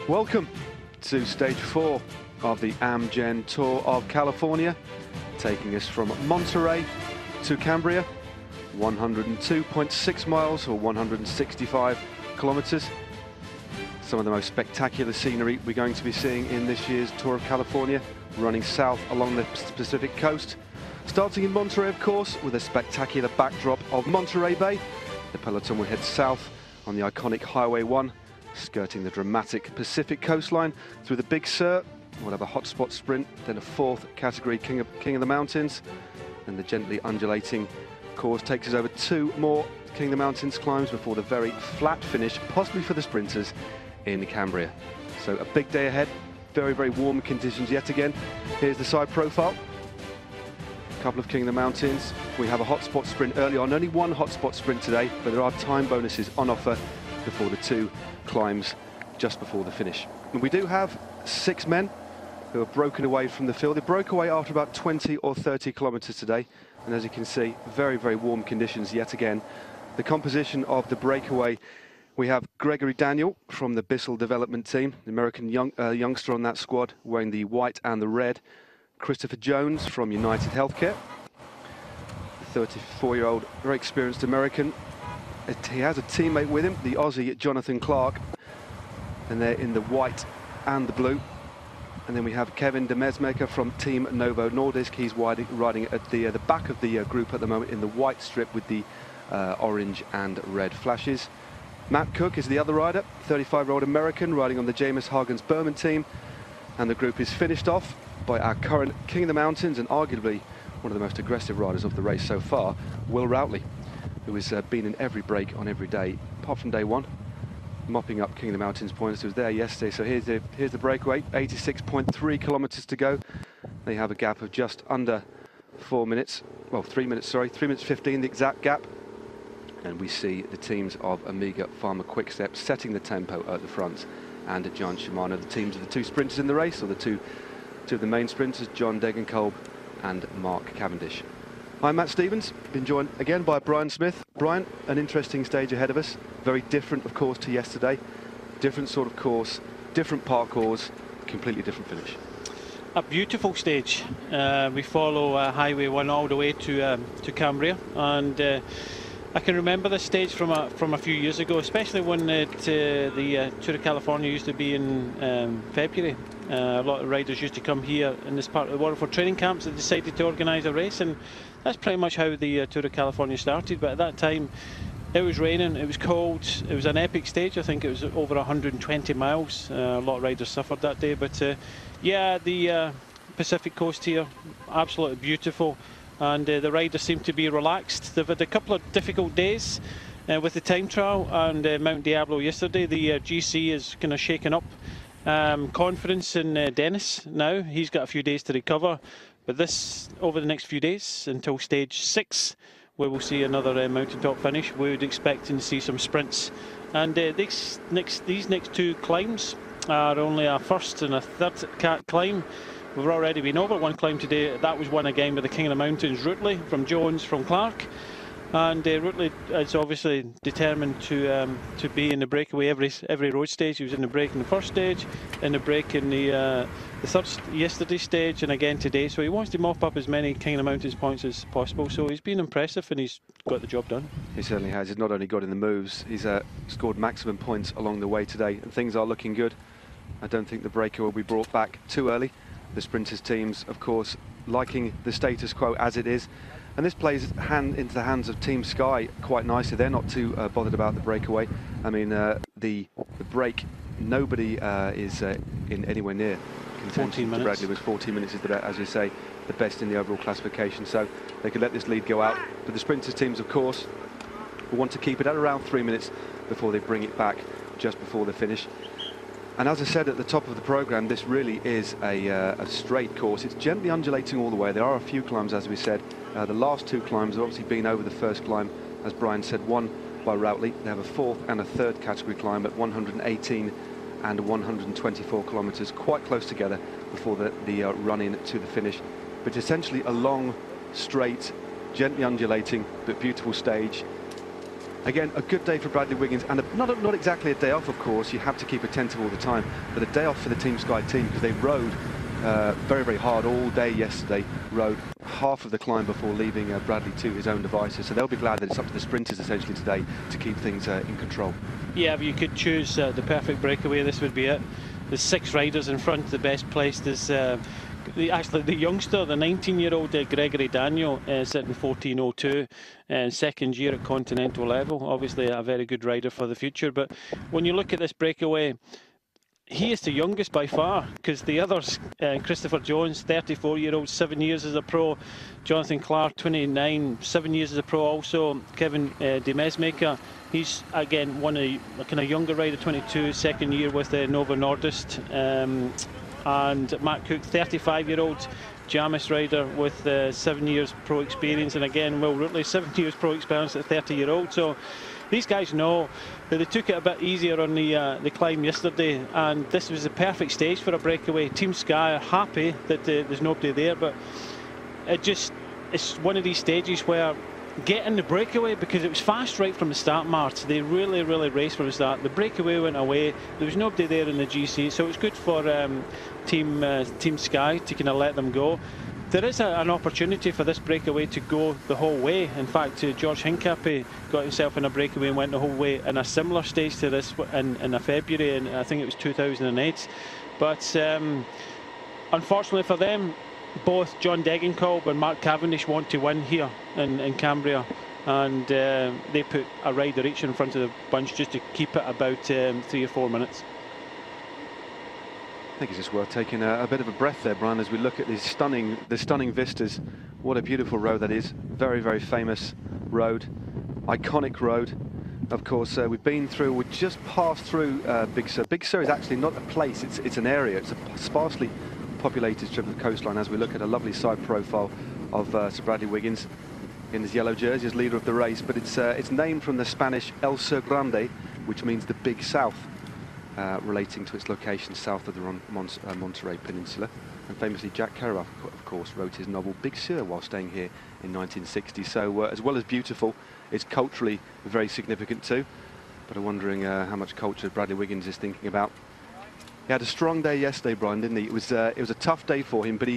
Welcome to stage 4 of the Amgen Tour of California, taking us from Monterey to Cambria, 102.6 miles or 165 kilometers. Some of the most spectacular scenery we're going to be seeing in this year's Tour of California, running south along the Pacific coast. Starting in Monterey, of course, with a spectacular backdrop of Monterey Bay. The peloton will head south on the iconic Highway 1, skirting the dramatic Pacific coastline through the Big Sur. We'll have a hotspot sprint, then a fourth category King of the Mountains, and the gently undulating course takes us over 2 more King of the Mountains climbs before the very flat finish, possibly for the sprinters, in Cambria. So a big day ahead, very, very warm conditions yet again. Here's the side profile. A couple of King of the Mountains. We have a hotspot sprint early on, only one hotspot sprint today, but there are time bonuses on offer before the 2 climbs just before the finish. And we do have 6 men who have broken away from the field. They broke away after about 20 or 30 kilometers today. And as you can see, very, very warm conditions yet again. The composition of the breakaway, we have Gregory Daniel from the Bissell development team, the American youngster on that squad, wearing the white and the red. Christopher Jones from United Healthcare, the 34-year-old, very experienced American. He has a teammate with him, the Aussie Jonathan Clark, and they're in the white and the blue. And then we have Kevin de Mesmaker from Team Novo Nordisk. He's riding at the back of the group at the moment in the white strip with the orange and red flashes. Matt Cook is the other rider, 35-year-old American, riding on the James Hagens Berman team. And the group is finished off by our current King of the Mountains and arguably one of the most aggressive riders of the race so far, Will Routley, who has been in every break on every day, apart from day 1, mopping up King of the Mountains points. He was there yesterday, so here's the breakaway, 86.3 kilometers to go. They have a gap of just under 4 minutes, well, 3 minutes, sorry, 3 minutes 15, the exact gap. And we see the teams of Amiga Pharma Quickstep setting the tempo at the front, and John Shimano, the teams of the 2 sprinters in the race, or the two of the main sprinters, John Degenkolb and Mark Cavendish. I'm Matt Stevens, been joined again by Brian Smith. Brian, an interesting stage ahead of us, very different of course to yesterday, different sort of course, different parcours, completely different finish. A beautiful stage. We follow Highway 1 all the way to Cambria, and I can remember this stage from a few years ago, especially when the Tour of California used to be in February. A lot of riders used to come here in this part of the world for training camps. They decided to organise a race, and that's pretty much how the Tour of California started. But at that time, it was raining, it was cold, it was an epic stage. I think it was over 120 miles. A lot of riders suffered that day, but yeah, the Pacific coast here, absolutely beautiful. And the riders seem to be relaxed. They've had a couple of difficult days with the time trial and Mount Diablo yesterday. The GC is kind of shaken up confidence in Dennis now. He's got a few days to recover, but this over the next few days until stage 6, where we'll see another mountaintop finish, we would expect to see some sprints. And these next 2 climbs are only a first and a third climb. We've already been over one climb today. That was won again by the King of the Mountains, Routley, from Jones, from Clark. And Routley is obviously determined to be in the breakaway every road stage. He was in the break in the first stage, in the break in the third yesterday stage, and again today. So he wants to mop up as many King of the Mountains points as possible. So he's been impressive, and he's got the job done. He certainly has. He's not only got in the moves, he's scored maximum points along the way today, and things are looking good. I don't think the breakaway will be brought back too early. The sprinters teams, of course, liking the status quo as it is. And this plays into the hands of Team Sky quite nicely. They're not too bothered about the breakaway. I mean, the break, nobody is in anywhere near contention. 14 minutes. Bradley was 14 minutes, is as you say, the best in the overall classification. So they could let this lead go out. But the sprinters teams, of course, will want to keep it at around 3 minutes before they bring it back just before the finish. And as I said at the top of the programme, this really is a straight course. It's gently undulating all the way. There are a few climbs, as we said. The last 2 climbs have obviously been over the first climb, as Brian said, one by Routley. They have a 4th and a 3rd category climb at 118 and 124 kilometres, quite close together before the run-in to the finish. But essentially a long, straight, gently undulating, but beautiful stage. Again, a good day for Bradley Wiggins, and not exactly a day off, of course. You have to keep attentive all the time, but a day off for the Team Sky team, because they rode very, very hard all day yesterday, rode half of the climb before leaving Bradley to his own devices. So they'll be glad that it's up to the sprinters essentially today to keep things in control. Yeah, if you could choose the perfect breakaway, this would be it. There's 6 riders in front. The best placed is actually the youngster, the 19-year-old Gregory Daniel, sitting 14:02, second year at continental level. Obviously a very good rider for the future, but when you look at this breakaway, he is the youngest by far, because the others, Christopher Jones, 34-year-old, 7 years as a pro. Jonathan Clark, 29, 7 years as a pro also. Kevin Demesmaker, he's again one of a kind of younger rider, 22, second year with Novo Nordisk. And Matt Cook, 35-year-old Jamis rider with 7 years pro experience. And again, Will Rutley, 7 years pro experience at 30-year-old. So these guys know that they took it a bit easier on the climb yesterday, and this was the perfect stage for a breakaway. Team Sky are happy that there's nobody there, but it's one of these stages where getting the breakaway, because it was fast right from the start, Mart. They really raced from the start. The breakaway went away. There was nobody there in the GC, so it was good for Team Sky to kind of let them go. There is an opportunity for this breakaway to go the whole way. In fact, George Hincapie got himself in a breakaway and went the whole way in a similar stage to this in a February, and I think it was 2008. But unfortunately for them, both John Degenkolb and Mark Cavendish want to win here in Cambria, and they put a rider each in front of the bunch just to keep it about 3 or 4 minutes. I think it's just worth taking a bit of a breath there, Brian, as we look at the stunning vistas. What a beautiful road that is. Very famous road, iconic road. Of course, we've been through, we just passed through Big Sur. Big Sur is actually not a place, it's an area. It's a sparsely populated strip of the coastline, as we look at a lovely side profile of Sir Bradley Wiggins in his yellow jersey as leader of the race. But it's named from the Spanish El Sur Grande, which means the Big South, relating to its location south of the Monterey Peninsula. And famously, Jack Kerouac, of course, wrote his novel Big Sur while staying here in 1960. So as well as beautiful, it's culturally very significant too. But I'm wondering how much culture Bradley Wiggins is thinking about. He had a strong day yesterday, Brian, didn't he? It was a tough day for him, but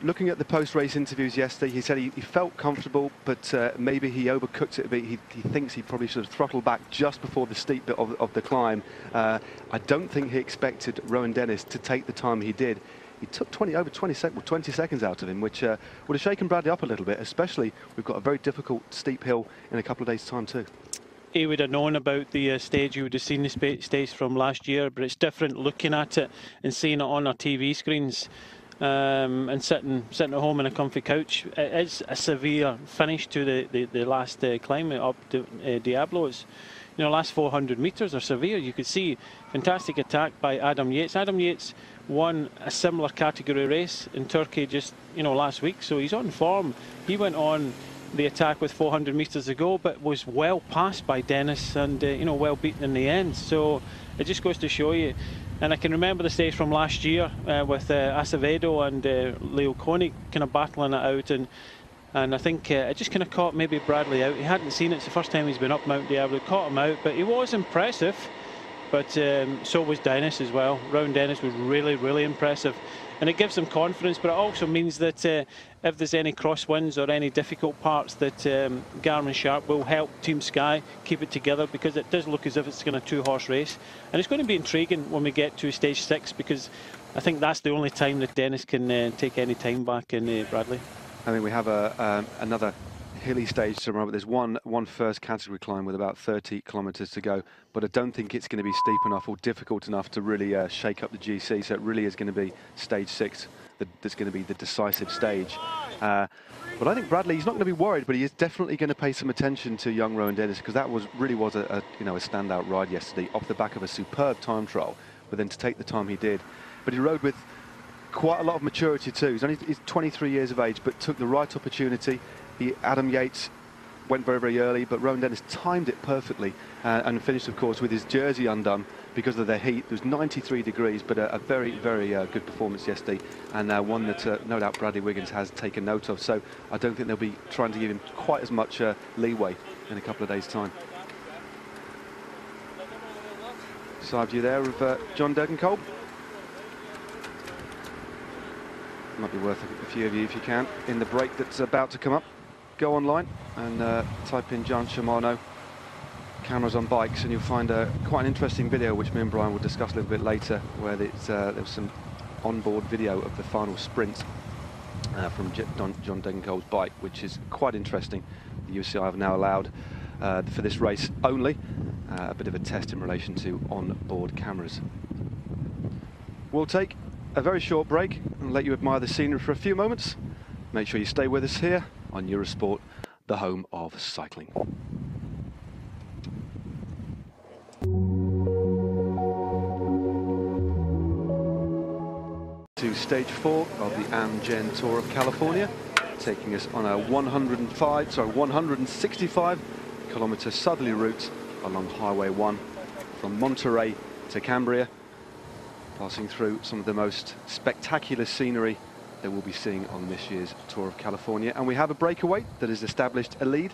looking at the post-race interviews yesterday, he said he felt comfortable, but maybe he overcooked it a bit. He thinks he probably should have throttled back just before the steep bit of the climb. I don't think he expected Rowan Dennis to take the time he did. He took 20 seconds out of him, which would have shaken Bradley up a little bit, especially we've got a very difficult steep hill in a couple of days' time too. He would have known about the stage, he would have seen the stage from last year, but it's different looking at it and seeing it on our TV screens. And sitting at home in a comfy couch. It is a severe finish to the last climb up to Diablos. You know, last 400 metres are severe. You could see fantastic attack by Adam Yates. Adam Yates won a similar category race in Turkey just last week, so he's on form. He went on the attack with 400 metres to go, but was well passed by Dennis and well beaten in the end. So it just goes to show you. And I can remember the stage from last year with Acevedo and Leo Koenig kind of battling it out, and I think it just kind of caught maybe Bradley out. He hadn't seen it. It's the first time he's been up Mount Diablo. Caught him out, but he was impressive. But so was Dennis as well. Rowan Dennis was really impressive. And it gives them confidence, but it also means that if there's any crosswinds or any difficult parts, that Garmin Sharp will help Team Sky keep it together, because it does look as if it's going to two-horse race. And it's going to be intriguing when we get to stage 6, because I think that's the only time that Dennis can take any time back in Bradley. I think we have another hilly stage to remember. There's one first category climb with about 30 kilometres to go, but I don't think it's going to be steep enough or difficult enough to really shake up the GC. So it really is going to be stage 6 that's going to be the decisive stage. But I think Bradley, he's not going to be worried, but he is definitely going to pay some attention to young Rowan Dennis, because that really was a standout ride yesterday off the back of a superb time trial. But then to take the time he did, but he rode with quite a lot of maturity too. He's 23 years of age, but took the right opportunity. Adam Yates went very, very early, but Rowan Dennis timed it perfectly and finished, of course, with his jersey undone because of the heat. It was 93 degrees, but a very, very good performance yesterday, and one that no doubt Bradley Wiggins has taken note of. So I don't think they'll be trying to give him quite as much leeway in a couple of days' time. Side view there of John Degenkolb. Might be worth a few of you, if you can, in the break that's about to come up, go online and type in John Shimano cameras on bikes, and you'll find quite an interesting video which me and Brian will discuss a little bit later, where there was some onboard video of the final sprint from John Degenkolb's bike, which is quite interesting. The UCI have now allowed for this race only a bit of a test in relation to onboard cameras. We'll take a very short break and let you admire the scenery for a few moments. Make sure you stay with us here on Eurosport, the home of cycling. To stage 4 of the Amgen Tour of California, taking us on a 165-kilometer southerly route along Highway 1 from Monterey to Cambria, passing through some of the most spectacular scenery that we'll be seeing on this year's Tour of California. And we have a breakaway that has established a lead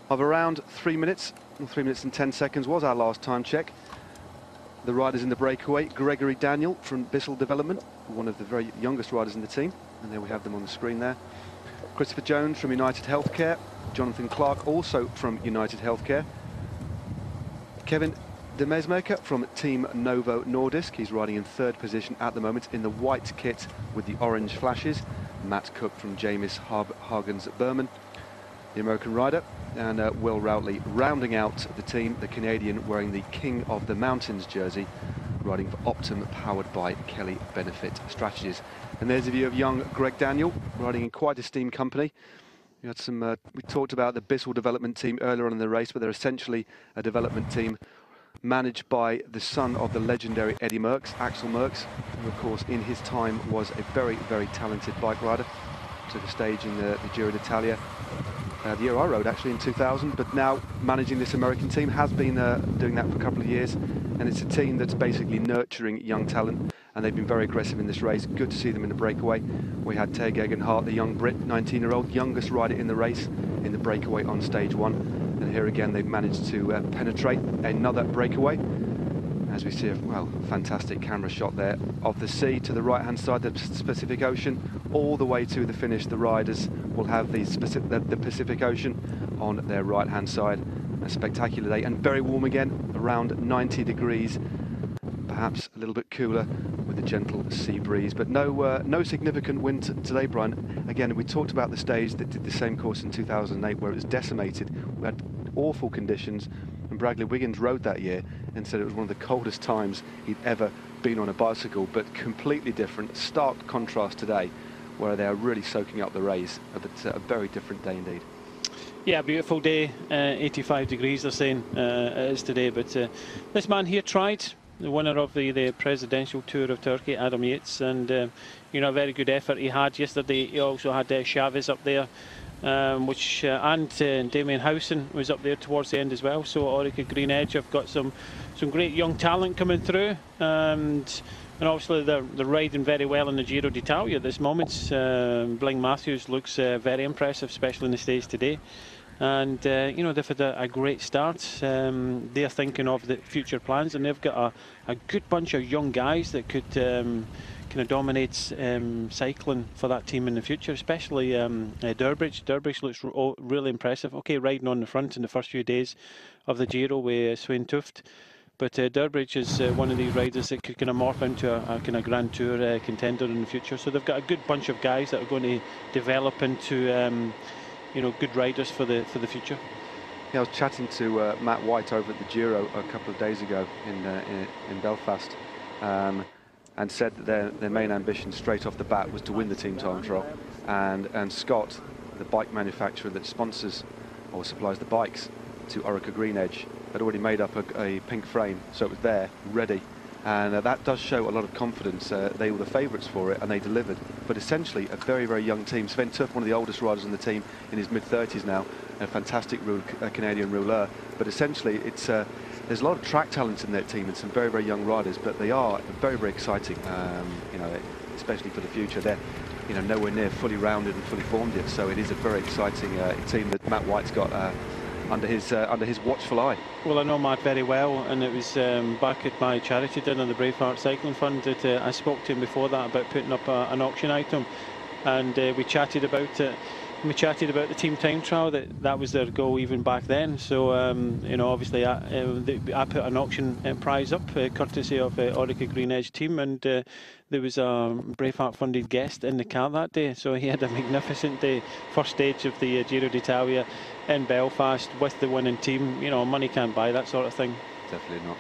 of around 3 minutes. 3 minutes and 10 seconds was our last time check. The riders in the breakaway: Gregory Daniel from Bissell Development, one of the very youngest riders in the team, and there we have them on the screen there. Christopher Jones from United Healthcare, Jonathan Clark also from United Healthcare, Kevin De Mesmaker from Team Novo Nordisk, he's riding in 3rd position at the moment in the white kit with the orange flashes. Matt Cook from James Hagens Berman, the American rider, and Will Routley rounding out the team, the Canadian wearing the King of the Mountains jersey, riding for Optum, powered by Kelly Benefit Strategies. And there's a view of young Greg Daniel riding in quite esteemed company. We had some. We talked about the Bissell development team earlier on in the race, but they're essentially a development team managed by the son of the legendary Eddie Merckx, Axel Merckx, who of course in his time was a very, very talented bike rider. Took a stage in the Giro d'Italia, the year I rode actually in 2000, but now managing this American team, has been doing that for a couple of years, and it's a team that's basically nurturing young talent, and they've been very aggressive in this race. Good to see them in the breakaway. We had Teg Egenhart, the young Brit, 19-year-old, youngest rider in the race, in the breakaway on stage 1. And here again, they've managed to penetrate another breakaway. As we see a fantastic camera shot there of the sea to the right-hand side, the Pacific Ocean, all the way to the finish. The riders will have the Pacific Ocean on their right-hand side. A spectacular day, and very warm again, around 90 degrees, perhaps a little bit cooler with a gentle sea breeze, but no significant wind today, Brian. Again, we talked about the stage that did the same course in 2008 where it was decimated. We had awful conditions, and Bradley Wiggins rode that year and said it was one of the coldest times he'd ever been on a bicycle, but completely different, stark contrast today, where they are really soaking up the rays. But a very different day indeed. Yeah, beautiful day, 85 degrees they're saying it is today, but this man here tried, the winner of the Presidential Tour of Turkey, Adam Yates, and you know, a very good effort he had yesterday. He also had Chavez up there, and Damien Howson was up there towards the end as well. So Orica Green Edge have got some great young talent coming through, and obviously they're riding very well in the Giro d'Italia at this moment. Bling Matthews looks very impressive, especially in the stage today. And you know, they've had a great start. They're thinking of the future plans, and they've got a good bunch of young guys that could kind of dominate cycling for that team in the future, especially Durbridge. Durbridge looks really impressive. Okay, riding on the front in the first few days of the Giro with Swain Tuft. But Durbridge is one of these riders that could kind of morph into a kind of Grand Tour contender in the future. So they've got a good bunch of guys that are going to develop into you know, good riders for the future. Yeah, I was chatting to Matt White over at the Giro a couple of days ago in Belfast, and said that their main ambition straight off the bat was to win the team time trial, and Scott, the bike manufacturer that sponsors or supplies the bikes to Orica Green Edge, had already made up a pink frame, so it was there, ready. And that does show a lot of confidence. They were the favourites for it, and they delivered. But essentially, a very, very young team. Sven Tuft, one of the oldest riders on the team, in his mid-30s now, a fantastic Canadian rouleur. But essentially, it's there's a lot of track talent in their team and some very, very young riders, but they are very, very exciting, you know, especially for the future. They're, you know, nowhere near fully rounded and fully formed yet, so it is a very exciting team that Matt White's got under his watchful eye. Well, I know Matt very well, and it was back at my charity dinner, the Braveheart Cycling Fund, that I spoke to him before that about putting up an auction item, and we chatted about it. We chatted about the team time trial, that was their goal even back then. So you know, obviously I put an auction prize up courtesy of Orica Green Edge team, and there was a Braveheart funded guest in the car that day, so he had a magnificent day, first stage of the Giro d'Italia in Belfast with the winning team. You know, money can't buy that sort of thing. Definitely not.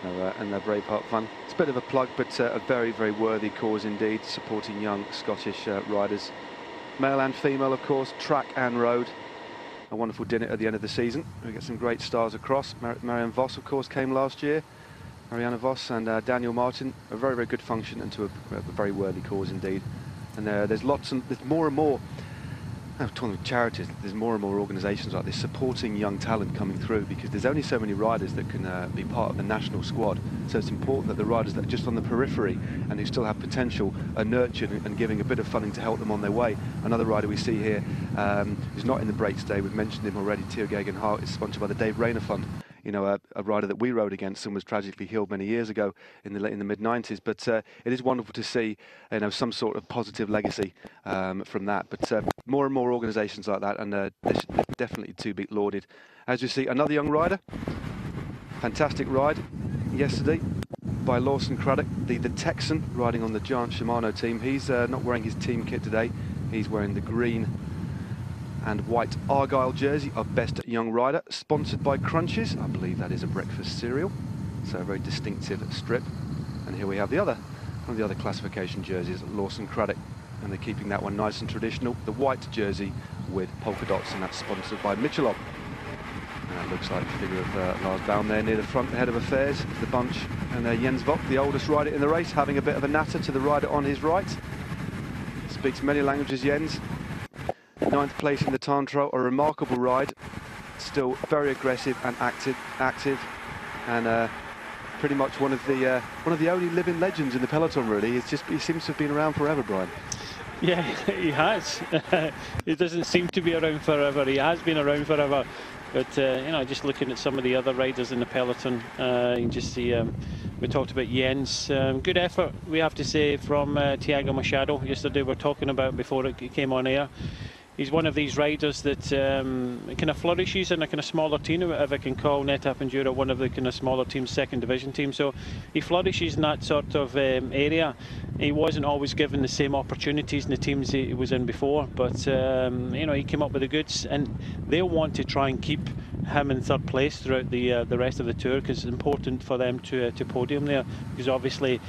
No, and the Braveheart Fund, it's a bit of a plug, but a very, very worthy cause indeed, supporting young Scottish riders, male and female, of course, track and road. A wonderful dinner at the end of the season. We get some great stars across. Marianne Vos, of course, came last year. Marianne Vos and Daniel Martin. A very, very good function and to a very worthy cause indeed. And there's more and more. I'm talking about charities. There's more and more organisations like this supporting young talent coming through, because there's only so many riders that can be part of the national squad. So it's important that the riders that are just on the periphery and who still have potential are nurtured and giving a bit of funding to help them on their way. Another rider we see here who's not in the break today, we've mentioned him already, Theo Geoghegan is sponsored by the Dave Rayner Fund. You know, a rider that we rode against and was tragically killed many years ago in the mid-90s. But it is wonderful to see, you know, some sort of positive legacy from that. But more and more organisations like that, and they're definitely to be lauded. As you see, another young rider, fantastic ride yesterday by Lawson Craddock, the Texan riding on the Giant Shimano team. He's not wearing his team kit today. He's wearing the green and white Argyle jersey of Best Young Rider, sponsored by Crunches. I believe that is a breakfast cereal, so a very distinctive strip. And here we have one of the other classification jerseys, Lawson Craddock, and they're keeping that one nice and traditional, the white jersey with polka dots, and that's sponsored by Michelin. And that looks like the figure of Lars Baum there near the front, the head of affairs, the bunch, and Jens Vogt, the oldest rider in the race, having a bit of a natter to the rider on his right. Speaks many languages, Jens. 9th place in the time trial, a remarkable ride, still very aggressive and active, and pretty much one of the only living legends in the peloton. Really, he seems to have been around forever, Brian. Yeah, he has. He doesn't seem to be around forever. He has been around forever, but you know, just looking at some of the other riders in the peloton, you can just see. We talked about Jens. Good effort, we have to say, from Thiago Machado yesterday. We were talking about before it came on air. He's one of these riders that kind of flourishes in a kind of smaller team, if I can call NetApp Enduro one of the kind of smaller teams, second division team. So he flourishes in that sort of area. He wasn't always given the same opportunities in the teams he was in before, but you know, he came up with the goods, and they'll want to try and keep him in third place throughout the rest of the tour, because it's important for them to podium there, because obviously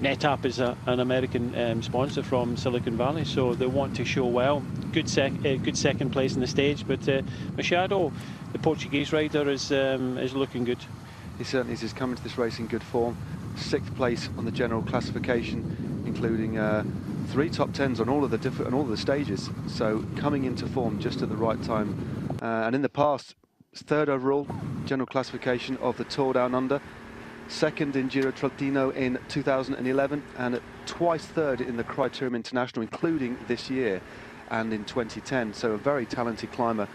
NetApp is an American sponsor from Silicon Valley, so they want to show well. Good second place in the stage, but Machado, the Portuguese rider, is looking good. He certainly is. He's coming to this race in good form. 6th place on the general classification, including 3 top 10s on all of the stages. So coming into form just at the right time. And in the past, 3rd overall general classification of the Tour Down Under. 2nd in Giro Trentino in 2011, and twice 3rd in the Criterium International, including this year and in 2010. So a very talented climber.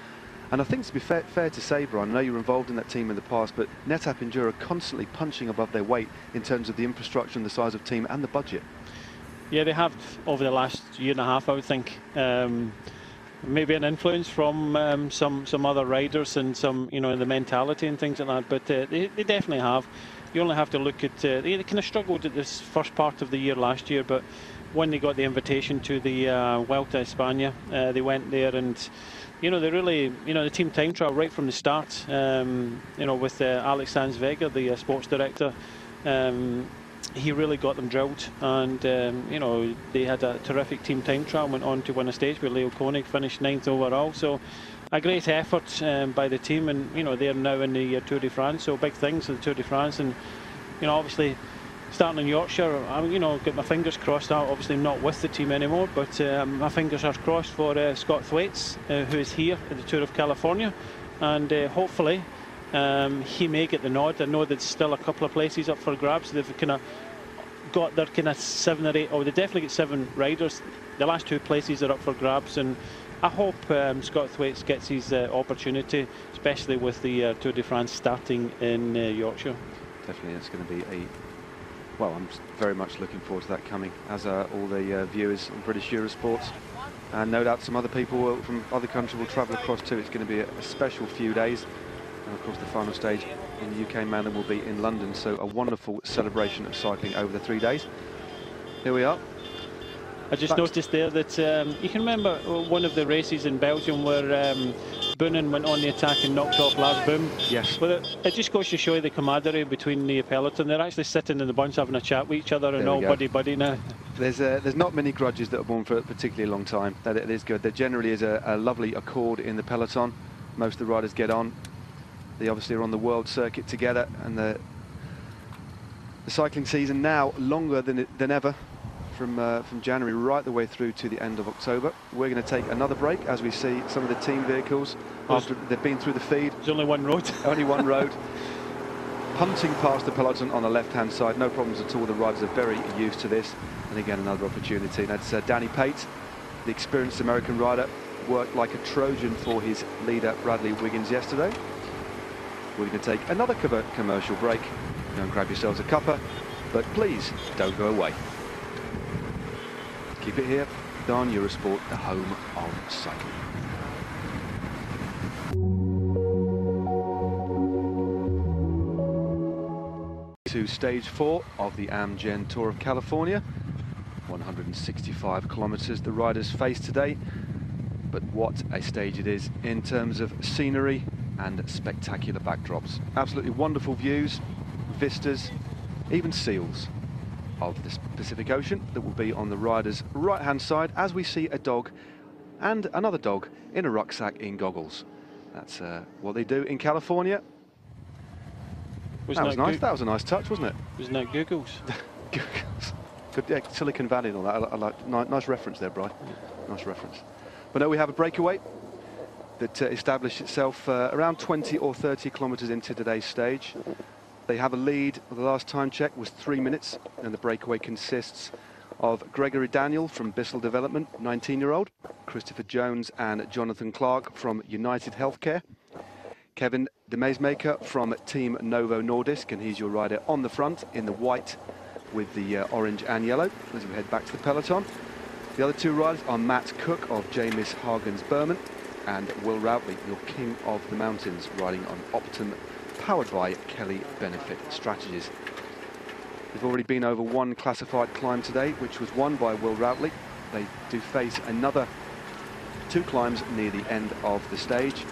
And I think to be fair to say, Brian, I know you were involved in that team in the past, but NetApp Enduro are constantly punching above their weight in terms of the infrastructure and the size of team and the budget. Yeah, they have over the last year and a half, I would think. Maybe an influence from some other riders and some, you know, the mentality and things like that, but they definitely have. You only have to look at, they kind of struggled at this first part of the year last year, but when they got the invitation to the Vuelta a España, they went there, and you know, they really, you know, the team time trial right from the start, you know, with Alex Sanz Vega, the sports director, he really got them drilled, and you know, they had a terrific team time trial, went on to win a stage where Leo Koenig finished 9th overall. So a great effort by the team, and you know, they're now in the Tour de France, so big things for the Tour de France. And you know, obviously starting in Yorkshire, you know, get my fingers crossed out. Obviously not with the team anymore, but my fingers are crossed for Scott Thwaites, who is here at the Tour of California, and hopefully he may get the nod. I know there's still a couple of places up for grabs. They've kind of got their kind of 7 or 8, they definitely get 7 riders. The last 2 places are up for grabs, and I hope Scott Thwaites gets his opportunity, especially with the Tour de France starting in Yorkshire. Definitely, it's going to be well, I'm very much looking forward to that coming, as are all the viewers on British Eurosport. And no doubt some other people from other countries will travel across too. It's going to be a special few days. And of course the final stage in the UK Manor will be in London. So a wonderful celebration of cycling over the 3 days. Here we are. I just noticed there that you can remember one of the races in Belgium where Boonen went on the attack and knocked off Lars Boom. Yes. Well, it just goes to show you the camaraderie between the peloton. They're actually sitting in the bunch having a chat with each other and all buddy-buddy now. There's not many grudges that are born for a particularly long time. That it is good. There generally is a lovely accord in the peloton. Most of the riders get on. They obviously are on the world circuit together, and the cycling season now longer than ever. From January right the way through to the end of October. We're going to take another break as we see some of the team vehicles after they've been through the feed. There's only one road. Only one road. Punting past the peloton on the left-hand side, no problems at all. The riders are very used to this. And again, another opportunity. That's Danny Pate, the experienced American rider, worked like a Trojan for his leader Bradley Wiggins yesterday. We're going to take another commercial break. Go and grab yourselves a cuppa, but please don't go away. Keep it here, Darn Eurosport, the home of cycling. To stage 4 of the Amgen Tour of California. 165 kilometers the riders face today, but what a stage it is in terms of scenery and spectacular backdrops. Absolutely wonderful views, vistas, even seals of the Pacific Ocean that will be on the rider's right-hand side as we see a dog and another dog in a rucksack in goggles. That's what they do in California. That was nice. That was a nice touch, wasn't it? Wasn't that Googles? Googles. Good, yeah, Silicon Valley and all that. I like, nice reference there, Brian. Yeah. Nice reference. But no, we have a breakaway that established itself around 20 or 30 kilometers into today's stage. They have a lead. The last time check was 3 minutes, and the breakaway consists of Gregory Daniel from Bissell Development, 19-year-old, Christopher Jones and Jonathan Clark from United Healthcare, Kevin Demesmaker from Team Novo Nordisk, and he's your rider on the front in the white with the orange and yellow as we head back to the peloton. The other 2 riders are Matt Cook of Jamis Hagens Berman and Will Routley, your king of the mountains, riding on Optum, powered by Kelly Benefit Strategies. They've already been over one classified climb today, which was won by Will Routley. They do face another 2 climbs near the end of the stage.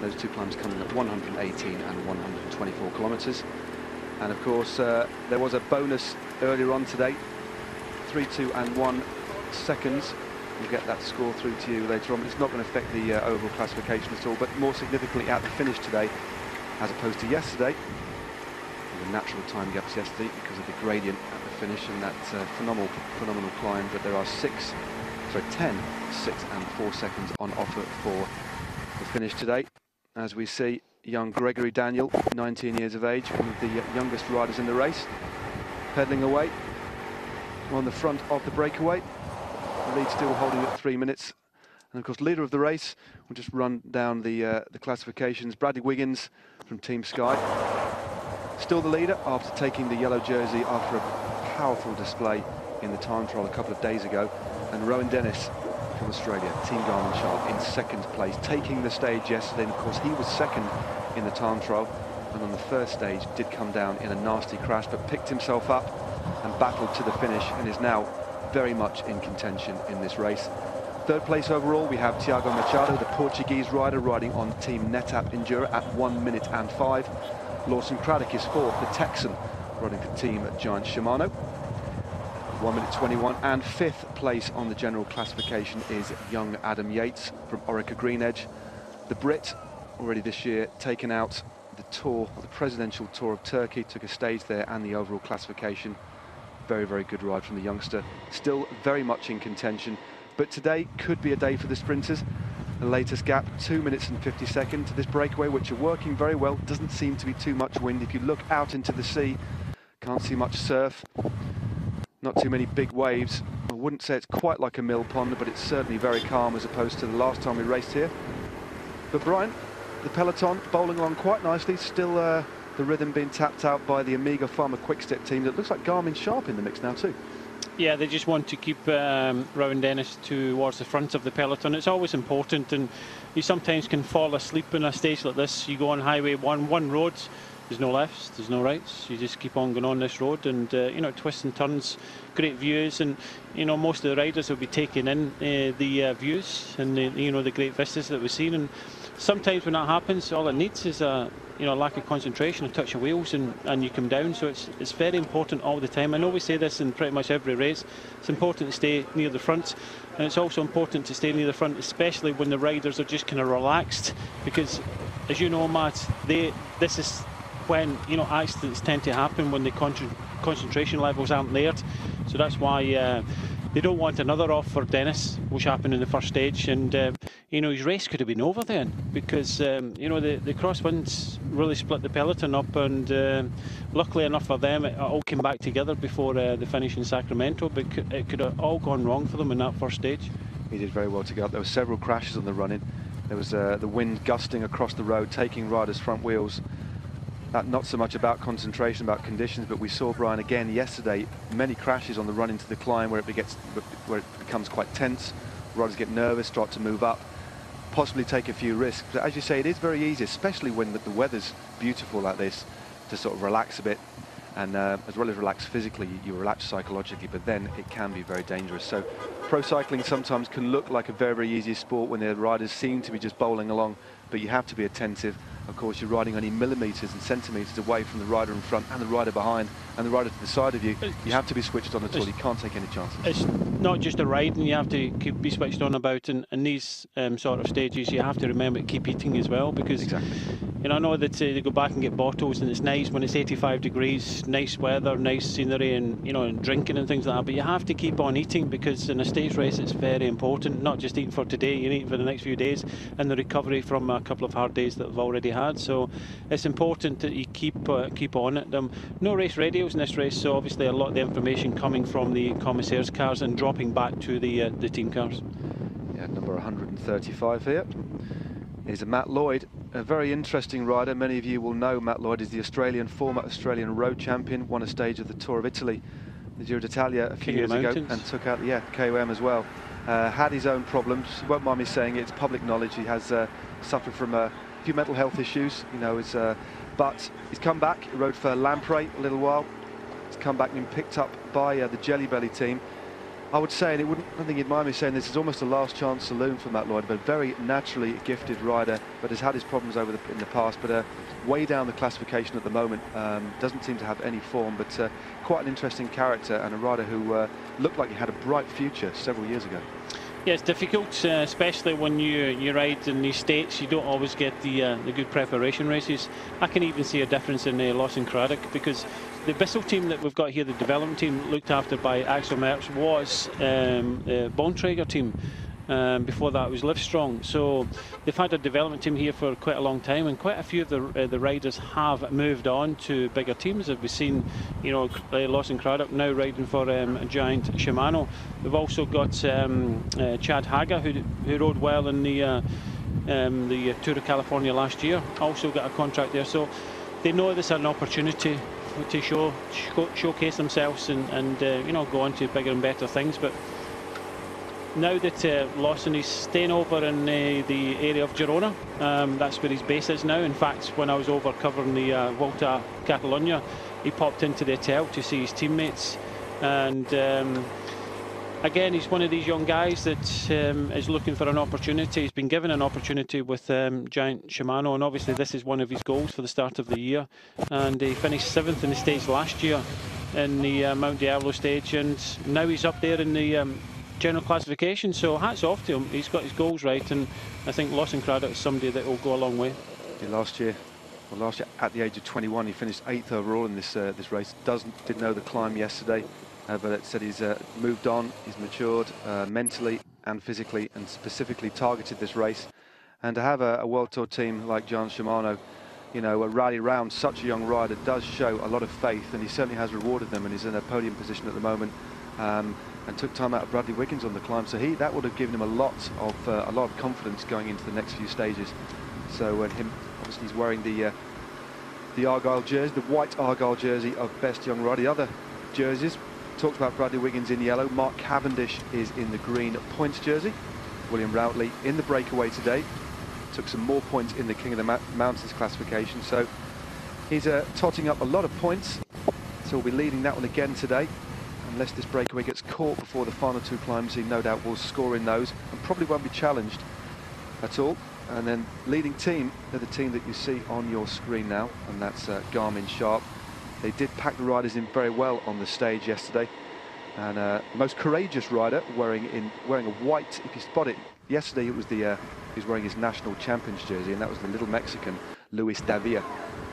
Those 2 climbs coming at 118 and 124 kilometers. And of course, there was a bonus earlier on today, 3, 2 and 1 seconds. We'll get that score through to you later on. It's not going to affect the overall classification at all, but more significantly at the finish today, as opposed to yesterday, the natural time gaps yesterday because of the gradient at the finish and that phenomenal climb. But there are 10, 6 and 4 seconds on offer for the finish today. As we see young Gregory Daniel, 19 years of age, one of the youngest riders in the race, pedalling away on the front of the breakaway. The lead still holding at 3 minutes. And of course, leader of the race, we'll just run down the classifications. Bradley Wiggins from Team Sky, still the leader after taking the yellow jersey after a powerful display in the time trial a couple of days ago. And Rowan Dennis from Australia, Team Garmin Sharp, in 2nd place, taking the stage yesterday. And of course, he was 2nd in the time trial, and on the first stage did come down in a nasty crash, but picked himself up and battled to the finish, and is now very much in contention in this race. 3rd place overall, we have Tiago Machado, the Portuguese rider, riding on Team NetApp Endura at 1 minute and 5. Lawson Craddock is 4th, the Texan, riding for Team Giant Shimano. 1 minute 21, and 5th place on the general classification is young Adam Yates from Orica Green Edge. The Brit, already this year, taken out the Tour, the Presidential Tour of Turkey, took a stage there, and the overall classification. Very, very good ride from the youngster. Still very much in contention, but today could be a day for the sprinters. The latest gap, 2 minutes and 50 seconds to this breakaway, which are working very well. Doesn't seem to be too much wind. If you look out into the sea, can't see much surf. Not too many big waves. I wouldn't say it's quite like a mill pond, but it's certainly very calm as opposed to the last time we raced here. But Brian, the peloton bowling along quite nicely. Still the rhythm being tapped out by the Amiga Pharma Quickstep team. That looks like Garmin Sharp in the mix now too. Yeah, they just want to keep Rowan Dennis towards the front of the peloton. It's always important, and you sometimes can fall asleep in a stage like this. You go on Highway 1, one road, there's no lefts, there's no rights. You just keep on going on this road, and you know, twists and turns, great views, and you know, most of the riders will be taking in the views and you know, the great vistas that we've seen. And sometimes when that happens, all it needs is a lack of concentration, a touch of wheels, and you come down. So it's very important all the time. I know we say this in pretty much every race. It's important to stay near the front, and it's also important to stay near the front, especially when the riders are just kind of relaxed, because as you know, Matt, this is when, you know, accidents tend to happen when the concentration levels aren't there. So that's why they don't want another off for Dennis, which happened in the first stage. And you know, his race could have been over then, because you know, the crosswinds really split the peloton up, and luckily enough for them, it all came back together before the finish in Sacramento. But it could have all gone wrong for them in that first stage. He did very well to get up. There were several crashes on the run-in. There was the wind gusting across the road, taking riders' front wheels. Not so much about concentration, about conditions, but we saw, Brian, again yesterday, many crashes on the run into the climb where it becomes quite tense. Riders get nervous, start to move up, possibly take a few risks. But as you say, it is very easy, especially when the weather's beautiful like this, to sort of relax a bit. And as well as relax physically, you relax psychologically, but then it can be very dangerous. So pro cycling sometimes can look like a very, very easy sport when the riders seem to be just bowling along, but you have to be attentive. Of course, you're riding only millimetres and centimetres away from the rider in front and the rider behind and the rider to the side of you. You have to be switched on at all. You can't take any chances. It's not just a riding you have to be switched on about. In these sort of stages, you have to remember to keep eating as well, because exactly. You know, I know that they go back and get bottles, and it's nice when it's 85 degrees, nice weather, nice scenery, and you know, and drinking and things like that. But you have to keep on eating, because in a stage race, it's very important. Not just eating for today, you eat for the next few days, and the recovery from a couple of hard days that we've already had. So it's important that you keep on it. No race radios in this race, so obviously a lot of the information coming from the commissaires' cars and dropping back to the team cars. Yeah, number 135 here is Matt Lloyd, a very interesting rider. Many of you will know Matt Lloyd is the former Australian road champion, won a stage of the Tour of Italy, the Giro d'Italia a few years ago, and took out the KOM as well. Had his own problems. You won't mind me saying it, it's public knowledge. He has suffered from a few mental health issues, you know, but he's come back. He rode for Lamprey a little while. He's come back and been picked up by the Jelly Belly team. I would say, and I don't think you'd mind me saying this, is almost a last chance saloon for Matt Lloyd, but a very naturally gifted rider, but has had his problems in the past, but way down the classification at the moment. Doesn't seem to have any form, but quite an interesting character, and a rider who looked like he had a bright future several years ago. Yeah, it's difficult, especially when you ride in these states. You don't always get the good preparation races. I can even see a difference in Lawson Craddock, because the Bissell team that we've got here, the development team looked after by Axel Merckx, was the Bontrager team. Before that, it was Livestrong. So they've had a development team here for quite a long time, and quite a few of the riders have moved on to bigger teams. As we've seen, you know, Lawson Craddock now riding for a giant Shimano. We've also got Chad Haga, who rode well in the Tour of California last year. Also got a contract there, so they know this is an opportunity to showcase themselves and you know, go on to bigger and better things. But now that Lawson is staying over in the area of Girona, that's where his base is now. In fact, when I was over covering the Volta a Catalunya, he popped into the hotel to see his teammates. And again, he's one of these young guys that is looking for an opportunity. He's been given an opportunity with giant Shimano, and obviously this is one of his goals for the start of the year. And he finished 7th in the stage last year in the Mount Diablo stage, and now he's up there in the general classification. So hats off to him. He's got his goals right, and I think Lawson Craddock is somebody that will go a long way. Last year Well, last year, at the age of 21, he finished 8th overall in this race. Didn't know the climb yesterday, but it said he's moved on, he's matured mentally and physically, and specifically targeted this race. And to have a World Tour team like Gian Shimano, you know, rally around such a young rider does show a lot of faith, and he certainly has rewarded them, and he's in a podium position at the moment. And took time out of Bradley Wiggins on the climb, so that would have given him a lot of confidence going into the next few stages. So him, obviously, he's wearing the Argyle jersey, the white Argyle jersey of Best Young Rider. The other jerseys, talked about Bradley Wiggins in yellow. Mark Cavendish is in the green points jersey. William Routley in the breakaway today. Took some more points in the King of the Mountains classification. So he's totting up a lot of points. So we'll be leading that one again today. Unless this breakaway gets caught before the final two climbs, he no doubt will score in those and probably won't be challenged at all. And then leading team, they're the team that you see on your screen now, and that's Garmin Sharp. They did pack the riders in very well on the stage yesterday. And most courageous rider wearing a white, if you spot it, yesterday it was he was wearing his national champions jersey, and that was the little Mexican, Luis Davia,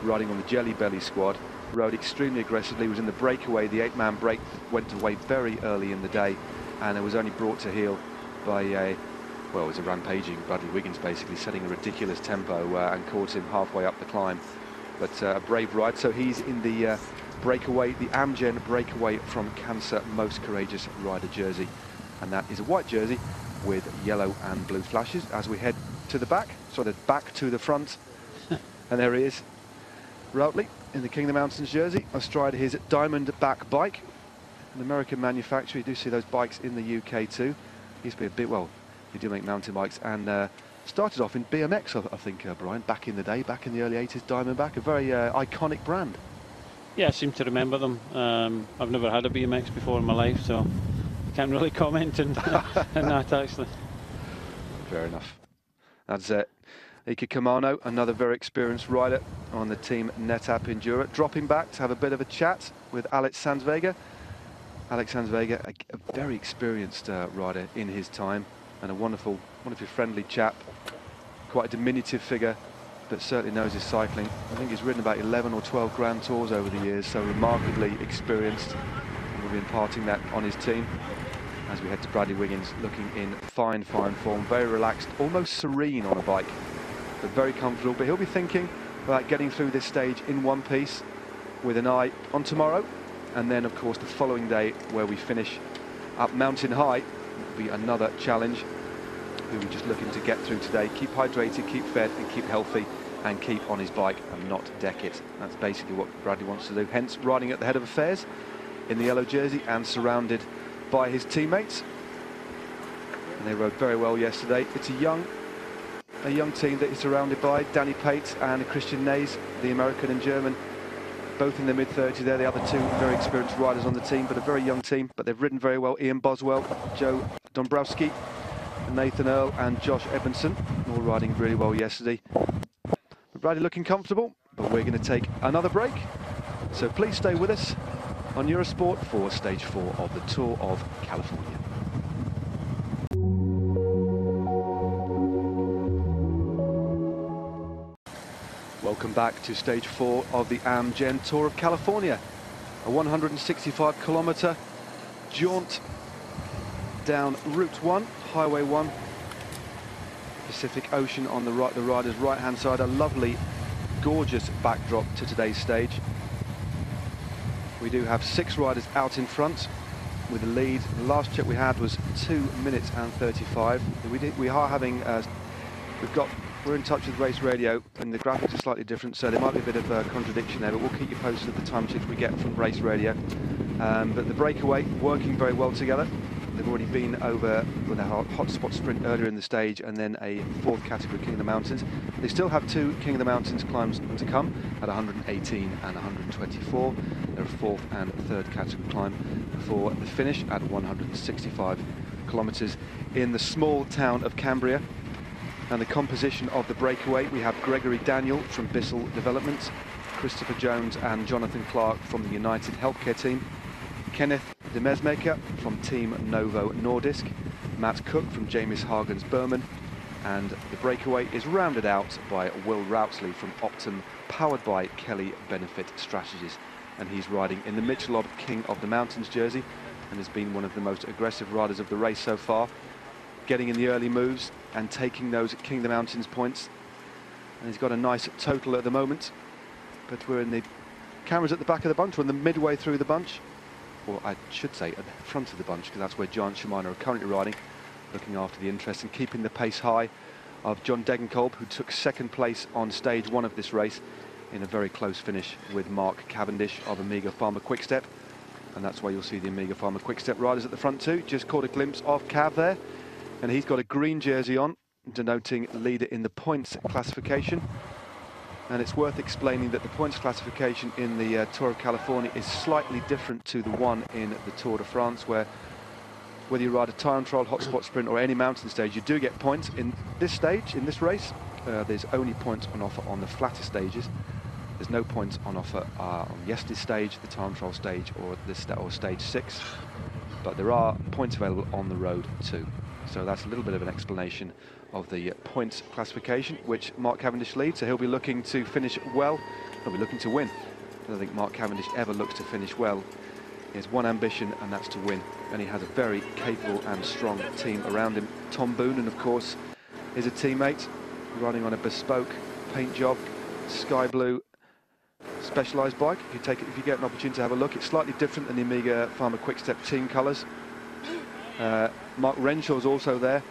riding on the Jelly Belly squad. Rode extremely aggressively, was in the breakaway. The 8-man break went away very early in the day, and it was only brought to heel by well, it was a rampaging Bradley Wiggins, basically setting a ridiculous tempo and caught him halfway up the climb. But a brave ride. So he's in the breakaway, the Amgen breakaway from Cancer Most Courageous Rider jersey, and that is a white jersey with yellow and blue flashes. As we head to the back, so the back to the front, and there he is, Routley in the King of the Mountains jersey, astride his Diamondback bike, an American manufacturer. You do see those bikes in the UK too. Used to be a bit, well, they do make mountain bikes, and started off in BMX, I think, Brian, back in the day, back in the early 80s. Diamondback, a very iconic brand. Yeah, I seem to remember them. I've never had a BMX before in my life, so I can't really comment on that, actually. Fair enough. That's it. Ike Kamano, another very experienced rider on the team NetApp Endura, dropping back to have a bit of a chat with Alex Sandsvega. Alex Sandsvega, a very experienced rider in his time, and a wonderful, friendly chap. Quite a diminutive figure, but certainly knows his cycling. I think he's ridden about 11 or 12 Grand Tours over the years, so remarkably experienced. And we'll be imparting that on his team as we head to Bradley Wiggins, looking in fine form, very relaxed, almost serene on a bike, but very comfortable. But he'll be thinking about getting through this stage in one piece, with an eye on tomorrow, and then of course the following day, where we finish up mountain high, will be another challenge. We'll be just looking to get through today, keep hydrated, keep fed and keep healthy, and keep on his bike and not deck it. That's basically what Bradley wants to do, hence riding at the head of affairs in the yellow jersey and surrounded by his teammates. And they rode very well yesterday. It's a young team that he's surrounded by. Danny Pate and Christian Nays, the American and German, both in their mid-30s. They're the other two very experienced riders on the team, but a very young team. But they've ridden very well. Ian Boswell, Joe Dombrowski, Nathan Earl and Josh Edmondson, all riding really well yesterday. But Bradley looking comfortable, but we're going to take another break. So please stay with us on Eurosport for Stage 4 of the Tour of California. Welcome back to Stage 4 of the Amgen Tour of California. A 165-kilometre jaunt down Route 1, Highway 1, Pacific Ocean on the rider's right-hand side. A lovely, gorgeous backdrop to today's stage. We do have 6 riders out in front with the lead. The last check we had was 2 minutes and 35. We are having, we're in touch with Race Radio, and the graphics are slightly different, so there might be a bit of a contradiction there, but we'll keep you posted of the time checks we get from Race Radio. But the breakaway working very well together. They've already been over with a hotspot sprint earlier in the stage, and then a 4th category King of the Mountains. They still have 2 King of the Mountains climbs to come at 118 and 124. They're a 4th and 3rd category climb before the finish at 165 kilometres in the small town of Cambria. And the composition of the breakaway, we have Gregory Daniel from Bissell Development, Christopher Jones and Jonathan Clark from the United Healthcare team, Kenneth de Mesmaker from Team Novo Nordisk, Matt Cook from James Hagen's Berman, And the breakaway is rounded out by Will Routsley from Optum, powered by Kelly Benefit Strategies. And he's riding in the Michelob King of the Mountains jersey and has been one of the most aggressive riders of the race so far, getting in the early moves and taking those King of the Mountains points. And he's got a nice total at the moment, but we're in the cameras at the back of the bunch. We're in the midway through the bunch, or I should say at the front of the bunch, because that's where Giant Shimano are currently riding, looking after the interest and keeping the pace high of John Degenkolb, who took second place on stage 1 of this race in a very close finish with Mark Cavendish of Omega Pharma Quickstep. And that's why you'll see the Omega Pharma Quickstep riders at the front too. Just caught a glimpse of Cav there, and he's got a green jersey on, denoting leader in the points classification. And it's worth explaining that the points classification in the Tour of California is slightly different to the one in the Tour de France, where whether you ride a time trial, hotspot sprint or any mountain stage, you do get points. In this stage, in this race, there's only points on offer on the flatter stages. There's no points on offer on yesterday's stage, the time trial stage, or stage 6. But there are points available on the road too. So that's a little bit of an explanation of the points classification, which Mark Cavendish leads. So he'll be looking to finish well. He'll be looking to win. I don't think Mark Cavendish ever looks to finish well. He has one ambition, and that's to win. And he has a very capable and strong team around him. Tom Boonen, of course, is a teammate, riding on a bespoke paint job, sky blue Specialized bike. If you get an opportunity to have a look, it's slightly different than the Omega Pharma Quickstep team colours. Mark Renshaw's also there,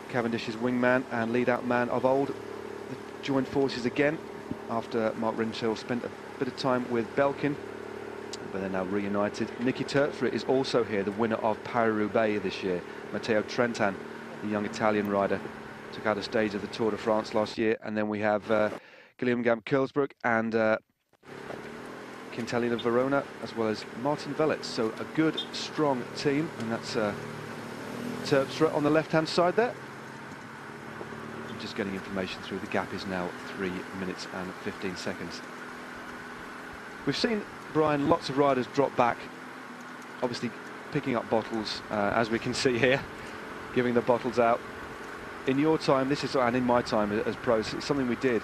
Cavendish's wingman and lead-out man of old. They've joined forces again after Mark Renshaw spent a bit of time with Belkin, but they're now reunited. Nicky Terpstra is also here, the winner of Paris-Roubaix this year. Matteo Trentin, the young Italian rider, took out a stage of the Tour de France last year. And then we have Guillaume Gam-Kulsbroek and Quintilian of Verona, as well as Martin Velets. So a good, strong team, and that's Terpstra on the left-hand side there. I'm just getting information through. The gap is now 3 minutes and 15 seconds. We've seen, Brian, lots of riders drop back, obviously picking up bottles, as we can see here, giving the bottles out. In your time, this is, and in my time as pros, it's something we did.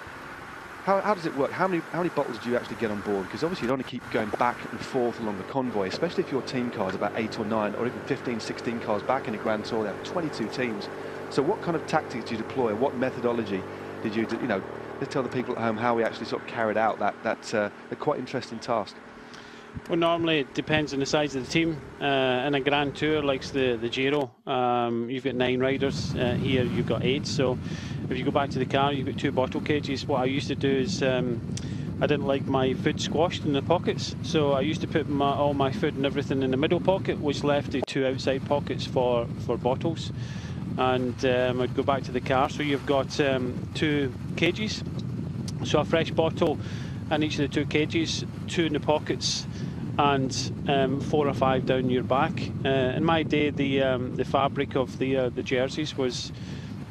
How does it work? How many bottles do you actually get on board? Because obviously you don't want to keep going back and forth along the convoy, especially if your team car is about 8 or 9 or even 15, 16 cars back in the Grand Tour. They have 22 teams. So what kind of tactics do you deploy? What methodology did you do? You know, let's tell the people at home how we actually sort of carried out that a quite interesting task. Well, normally it depends on the size of the team. In a Grand Tour like the Giro, you've got 9 riders. Here you've got 8. So if you go back to the car, you've got 2 bottle cages. What I used to do is I didn't like my food squashed in the pockets, so I used to put all my food and everything in the middle pocket, which left the 2 outside pockets for bottles. And I'd go back to the car. So you've got 2 cages, so a fresh bottle in each of the 2 cages, 2 in the pockets, and 4 or 5 down your back. In my day, the fabric of the jerseys was,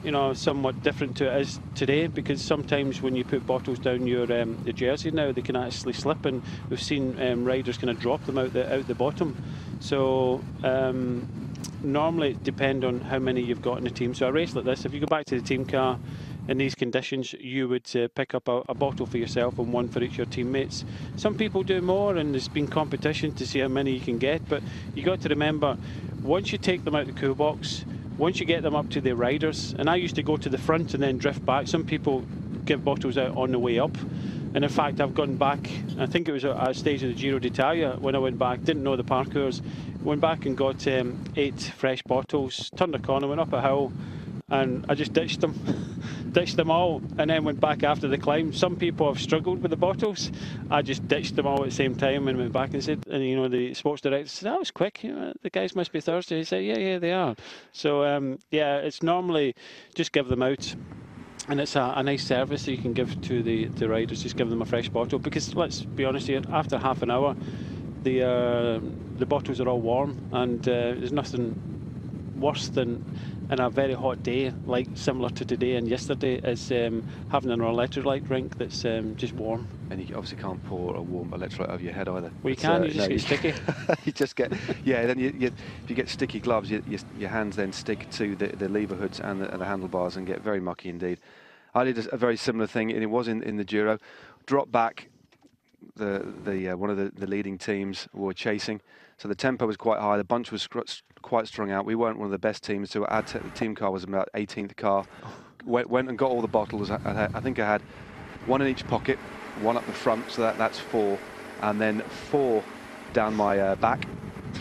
you know, somewhat different to it is today, because sometimes when you put bottles down your the jersey now, they can actually slip, and we've seen riders kind of drop them out the bottom. So normally it depends on how many you've got in the team. So a race like this, if you go back to the team car in these conditions, you would pick up a bottle for yourself and 1 for each of your teammates. Some people do more, and there's been competition to see how many you can get, but you got to remember, once you take them out of the cool box, once you get them up to the riders, and I used to go to the front and then drift back. Some people give bottles out on the way up, and in fact I've gone back, I think it was a stage of the Giro d'Italia when I went back, didn't know the parkours, went back and got 8 fresh bottles, turned a corner, went up a hill, and I just ditched them all, and then went back after the climb. Some people have struggled with the bottles. I just ditched them all at the same time and went back and said, and you know, the sports director said, that was quick, you know, the guys must be thirsty. He said, yeah, they are. So yeah, it's normally just give them out. And it's a nice service that you can give to the riders, just give them a fresh bottle, because let's be honest here, after half an hour, the bottles are all warm, and there's nothing worse than in a very hot day, like similar to today and yesterday, is having an electrolyte rink that's just warm. And you obviously can't pour a warm electrolyte over your head either. Well, you can, you just get sticky. You just get, yeah, then if you get sticky gloves, your hands then stick to the lever hoods and the handlebars and get very mucky indeed. I did a very similar thing, and it was in the Giro. Dropped back, one of the leading teams were chasing, so the tempo was quite high. The bunch was quite strung out. We weren't one of the best teams, so the team car was about 18th car. Went and got all the bottles. I think I had one in each pocket, one up the front, so that's 4, and then 4 down my back.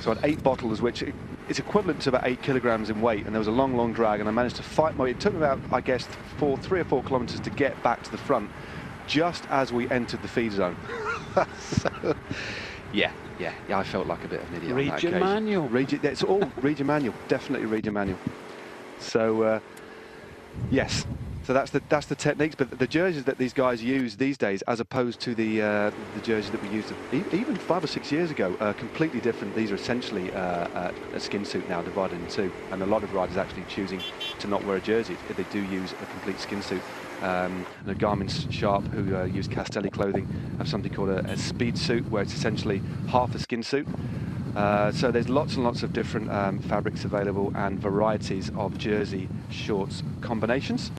So I had 8 bottles, which is equivalent to about 8 kilograms in weight, and there was a long drag, and I managed to fight it took me about, I guess, 3 or 4 kilometers to get back to the front, just as we entered the feed zone. So, yeah, I felt like a bit of an idiot. Read your manual. It's all read your manual. Definitely read your manual. So, yes. So that's the techniques, but the jerseys that these guys use these days, as opposed to the jerseys that we used even 5 or 6 years ago, are completely different. These are essentially a skin suit now divided in 2, and a lot of riders actually choosing to not wear a jersey if they do use a complete skin suit. And the Garmin Sharp, who use Castelli clothing, have something called a speed suit, where it's essentially half a skin suit. So there's lots and lots of different fabrics available and varieties of jersey shorts combinations.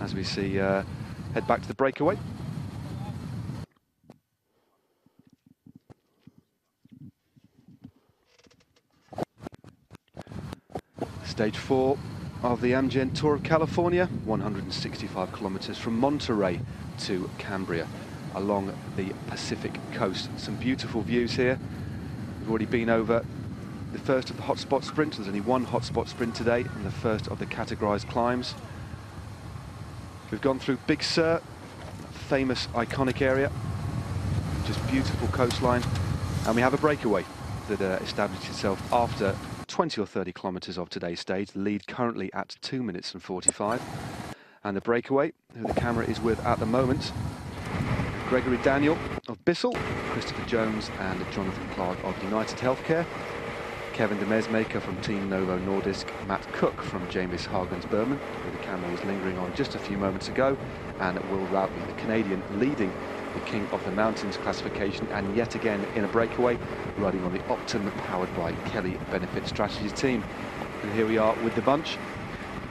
As we see, head back to the breakaway. Stage 4 of the Amgen Tour of California, 165 kilometers from Monterey to Cambria along the Pacific coast. Some beautiful views here. We've already been over the first of the hotspot sprints. There's only one hotspot sprint today, and the first of the categorized climbs. We've gone through Big Sur, famous iconic area, just beautiful coastline, and we have a breakaway that established itself after 20 or 30 kilometers of today's stage. The lead currently at 2 minutes and 45, and the breakaway, who the camera is with at the moment, Gregory Daniel of Bissell, Christopher Jones and Jonathan Clark of United Healthcare, Kevin de Mesmaker from Team Novo Nordisk, Matt Cook from James Hagens Berman, who the camera was lingering on just a few moments ago, and Will Routley, the Canadian, leading the King of the Mountains classification, and yet again in a breakaway, riding on the Optum powered by Kelly Benefit Strategies team. And here we are with the bunch,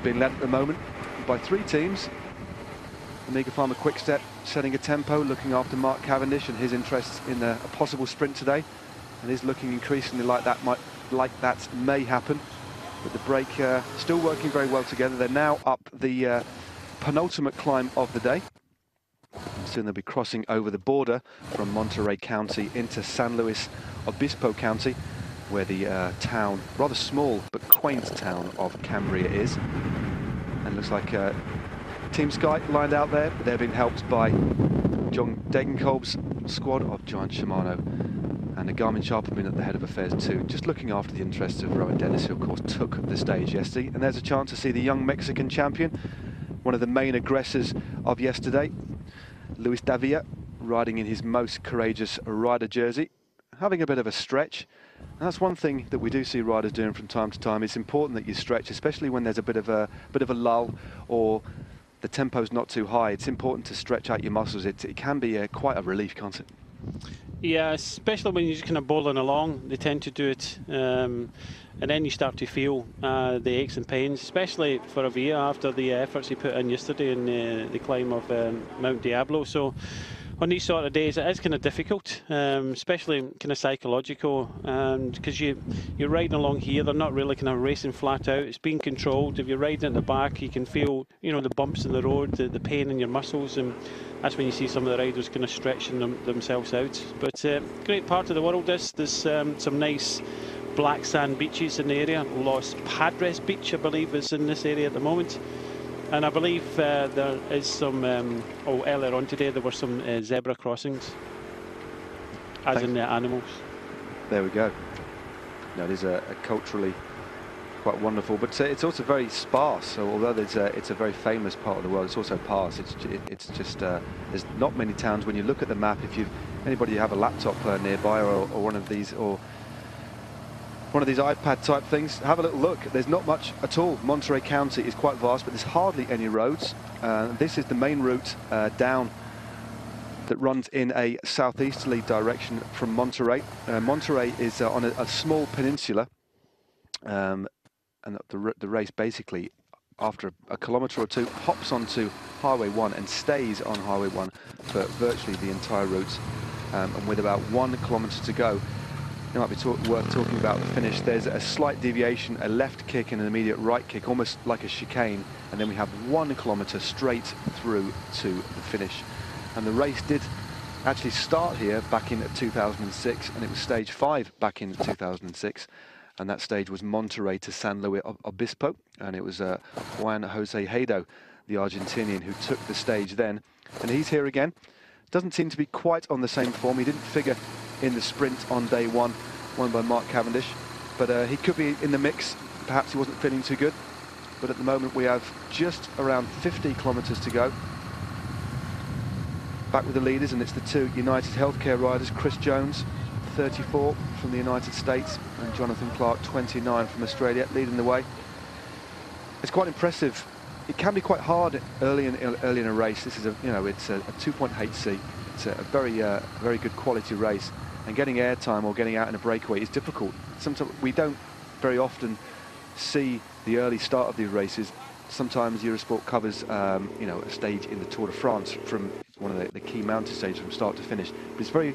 being led at the moment by 3 teams. Omega Pharma Quickstep setting a tempo, looking after Mark Cavendish and his interests in a possible sprint today, and is looking increasingly like that may happen. But the break still working very well together. They're now up the penultimate climb of the day. Soon they'll be crossing over the border from Monterey County into San Luis Obispo County, where the town, rather small but quaint town of Cambria is. And looks like Team Sky lined out there, but they're being helped by John Degenkolb's squad of Giant Shimano, and the Garmin Sharp have been at the head of affairs too, just looking after the interests of Rowan Dennis, who of course took the stage yesterday. And there's a chance to see the young Mexican champion, one of the main aggressors of yesterday, Luis Davia, riding in his most courageous rider jersey, having a bit of a stretch. And that's one thing that we do see riders doing from time to time. It's important that you stretch, especially when there's a bit of a lull or the tempo's not too high. It's important to stretch out your muscles. It can be quite a relief, can't it? Yeah, especially when you're just kind of bowling along, they tend to do it, and then you start to feel the aches and pains, especially for Avia after the efforts he put in yesterday in the climb of Mount Diablo. So on these sort of days, it is kind of difficult, especially kind of psychological, because you're riding along here, they're not really kind of racing flat out, it's being controlled. If you're riding at the back, you can feel, you know, the bumps in the road, the pain in your muscles, and that's when you see some of the riders kind of stretching themselves out. But great part of the world, there's some nice black sand beaches in the area. Los Padres Beach, I believe, is in this area at the moment. And I believe there is some, earlier on today there were some zebra crossings, as in the animals. There we go. No, it is a culturally quite wonderful, but it's also very sparse. So although it's a very famous part of the world, it's also sparse. It's just there's not many towns. When you look at the map, if anybody have a laptop nearby or one of these, or one of these iPad type things, have a little look. There's not much at all. Monterey County is quite vast, but there's hardly any roads. This is the main route down that runs in a southeasterly direction from Monterey. Monterey is on a small peninsula, and the race basically, after a kilometre or two, hops onto Highway 1 and stays on Highway 1 for virtually the entire route. And with about 1 kilometre to go, it might be worth talking about the finish. There's a slight deviation, a left kick and an immediate right kick, almost like a chicane, and then we have 1 kilometre straight through to the finish. And the race did actually start here back in 2006, and it was stage 5 back in 2006. And that stage was Monterey to San Luis Obispo, and it was Juan Jose Haedo, the Argentinian, who took the stage then. And he's here again. Doesn't seem to be quite on the same form. He didn't figure in the sprint on day 1, won by Mark Cavendish, but he could be in the mix. Perhaps he wasn't feeling too good. But at the moment we have just around 50 kilometres to go. Back with the leaders, and it's the 2 United Healthcare riders, Chris Jones, 34 from the United States, and Jonathan Clark, 29 from Australia, leading the way. It's quite impressive. It can be quite hard early in a race. This is it's a 2.8C. It's a very good quality race, and getting airtime or getting out in a breakaway is difficult. Sometimes we don't very often see the early start of these races. Sometimes Eurosport covers a stage in the Tour de France, from one of the key mountain stages from start to finish. But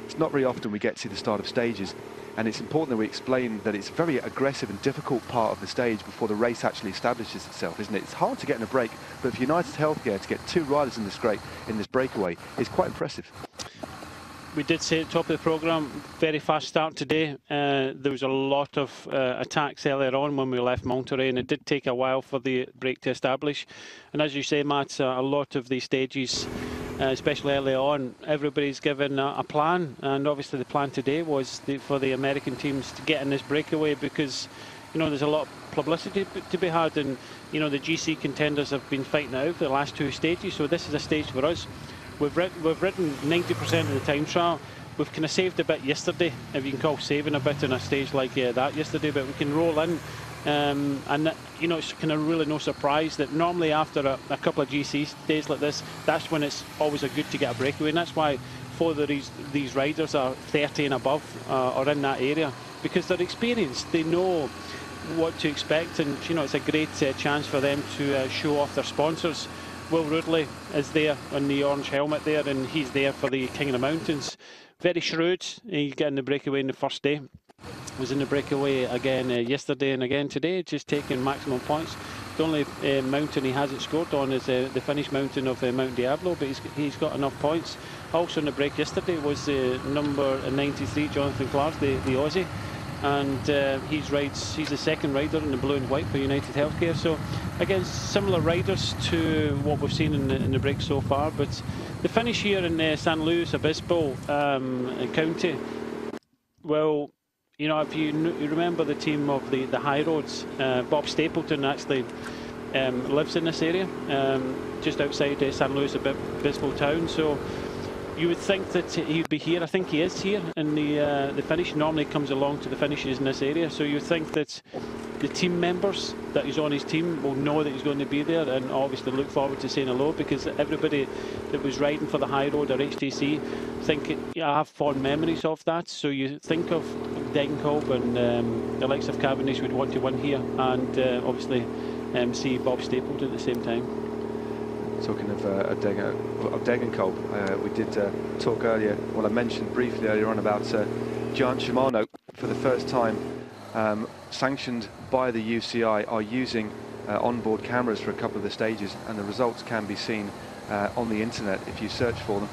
it's not very often we get to the start of stages, and it's important that we explain that it's a very aggressive and difficult part of the stage before the race actually establishes itself, isn't it? It's hard to get in a break, but for United Healthcare to get 2 riders in this breakaway is quite impressive. We did say at the top of the programme, very fast start today. There was a lot of attacks earlier on when we left Monterey, and it did take a while for the break to establish. And as you say, Matt, a lot of these stages, especially early on, everybody's given a plan, and obviously the plan today was for the American teams to get in this breakaway, because there's a lot of publicity to be had, and the GC contenders have been fighting it out for the last 2 stages, so this is a stage for us. We've ridden 90% of the time trial. We've kind of saved a bit yesterday, if you can call saving a bit in a stage like that yesterday, but we can roll in. And it's kind of really no surprise that normally after a couple of GC days like this, that's when it's always good to get a breakaway, and that's why 4 of these riders are 30 and above or in that area, because they're experienced, they know what to expect, and it's a great chance for them to show off their sponsors. Will Roodley is there on the orange helmet there, and he's there for the King of the Mountains. Very shrewd. He's getting the breakaway in the first day. Was in the breakaway again yesterday and again today, just taking maximum points. The only mountain he hasn't scored on is the Finnish mountain of Mount Diablo, but he's got enough points. Also in the break yesterday was number 93, Jonathan Clark, the Aussie. And he's the 2nd rider in the blue and white for United Healthcare. So again, similar riders to what we've seen in the break so far. But the finish here in San Luis Obispo County, well, if you remember the team of the High Roads, Bob Stapleton actually lives in this area, just outside San Luis Obispo town. So you would think that he'd be here. I think he is here in the finish. Normally comes along to the finishes in this area. So you would think that the team members that he's on his team will know that he's going to be there, and obviously look forward to saying hello, because everybody that was riding for the High Road or HTC I have fond memories of that. So you think of Degenkolb and the likes of Cavendish would want to win here, and obviously see Bob Stapleton at the same time. Talking of Degenkolb, we did talk earlier, well, I mentioned briefly earlier on about Giant Shimano, for the first time, sanctioned by the UCI, are using onboard cameras for a couple of the stages, and the results can be seen on the internet if you search for them.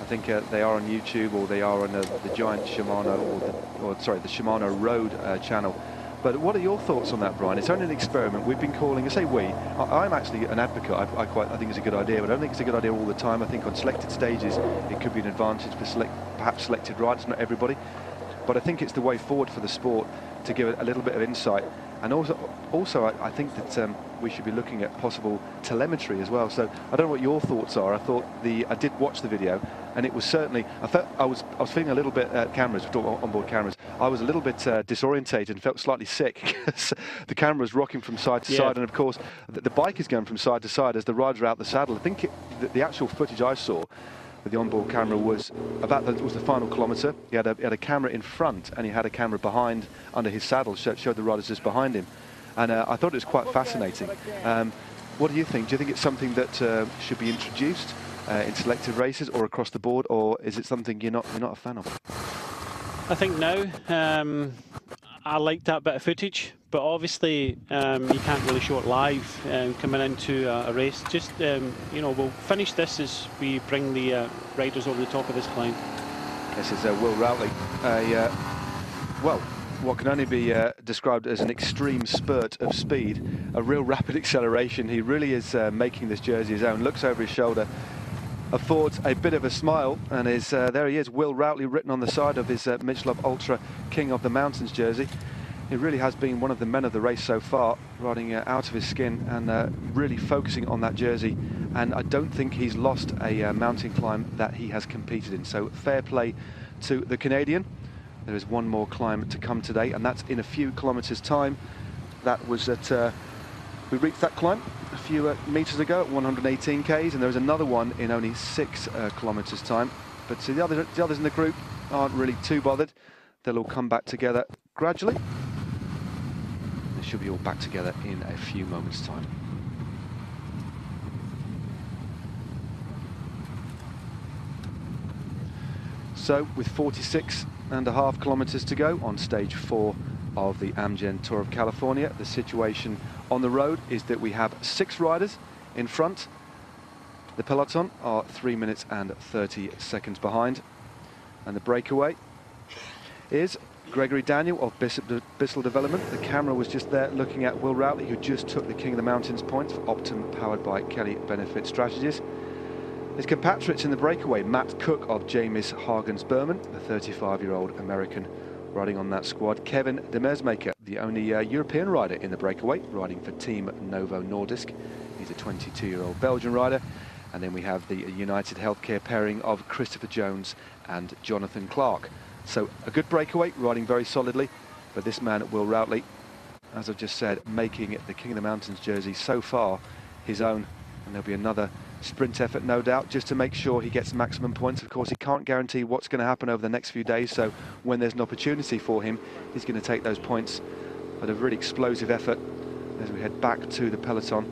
I think they are on YouTube, or they are on the Giant Shimano, or the Shimano Road channel. But what are your thoughts on that, Brian? It's only an experiment. We've been calling, I say we, I'm actually an advocate. I think it's a good idea, but I don't think it's a good idea all the time. I think on selected stages, it could be an advantage for perhaps selected riders, not everybody. But I think it's the way forward for the sport to give a little bit of insight. And also I think that we should be looking at possible telemetry as well. So I don't know what your thoughts are. I did watch the video, and it was certainly, I was feeling a little bit cameras, onboard cameras. I was a little bit disorientated and felt slightly sick because the camera was rocking from side to side, and of course the bike is going from side to side as the riders are out the saddle. I think the actual footage I saw with the onboard camera was was the final kilometre. He had a camera in front, and he had a camera behind under his saddle, showed the riders just behind him. And I thought it was quite fascinating. What do you think? Do you think it's something that should be introduced in selective races or across the board, or is it something you're not a fan of? I think now I like that bit of footage, but obviously you can't really show it live coming into a race. Just you know, we'll finish this as we bring the riders over the top of this climb. This is Will Routley. Well, what can only be described as an extreme spurt of speed, a real rapid acceleration. He really is making this jersey his own. Looks over his shoulder, affords a bit of a smile, and there he is, Will Routley, written on the side of his Michelin Ultra King of the Mountains jersey. He really has been one of the men of the race so far, riding out of his skin and really focusing on that jersey. And I don't think he's lost a mountain climb that he has competed in. So fair play to the Canadian. There is one more climb to come today, and that's in a few kilometres' time. That was we reached that climb a few metres ago at 118 k's, and there is another one in only 6 kilometres' time. But the others in the group aren't really too bothered. They'll all come back together gradually. They should be all back together in a few moments' time. So, with 46.5 kilometres to go on stage 4 of the Amgen Tour of California, the situation on the road is that we have 6 riders in front. The peloton are 3 minutes and 30 seconds behind, and the breakaway is Gregory Daniel of Bissell Development. The camera was just there looking at Will Routley, who just took the King of the Mountains points for Optum, powered by Kelly Benefit Strategies. His compatriots in the breakaway, Matt Cook of James Hagens Berman, the 35-year-old American riding on that squad. Kevin de Mesmaker, the only European rider in the breakaway, riding for Team Novo Nordisk. He's a 22-year-old Belgian rider. And then we have the United Healthcare pairing of Christopher Jones and Jonathan Clark. So a good breakaway, riding very solidly. But this man, Will Routley, as I've just said, making it the King of the Mountains jersey so far his own. And there'll be another sprint effort, no doubt, just to make sure he gets maximum points. Of course, he can't guarantee what's going to happen over the next few days, so when there's an opportunity for him, he's going to take those points at a really explosive effort as we head back to the peloton.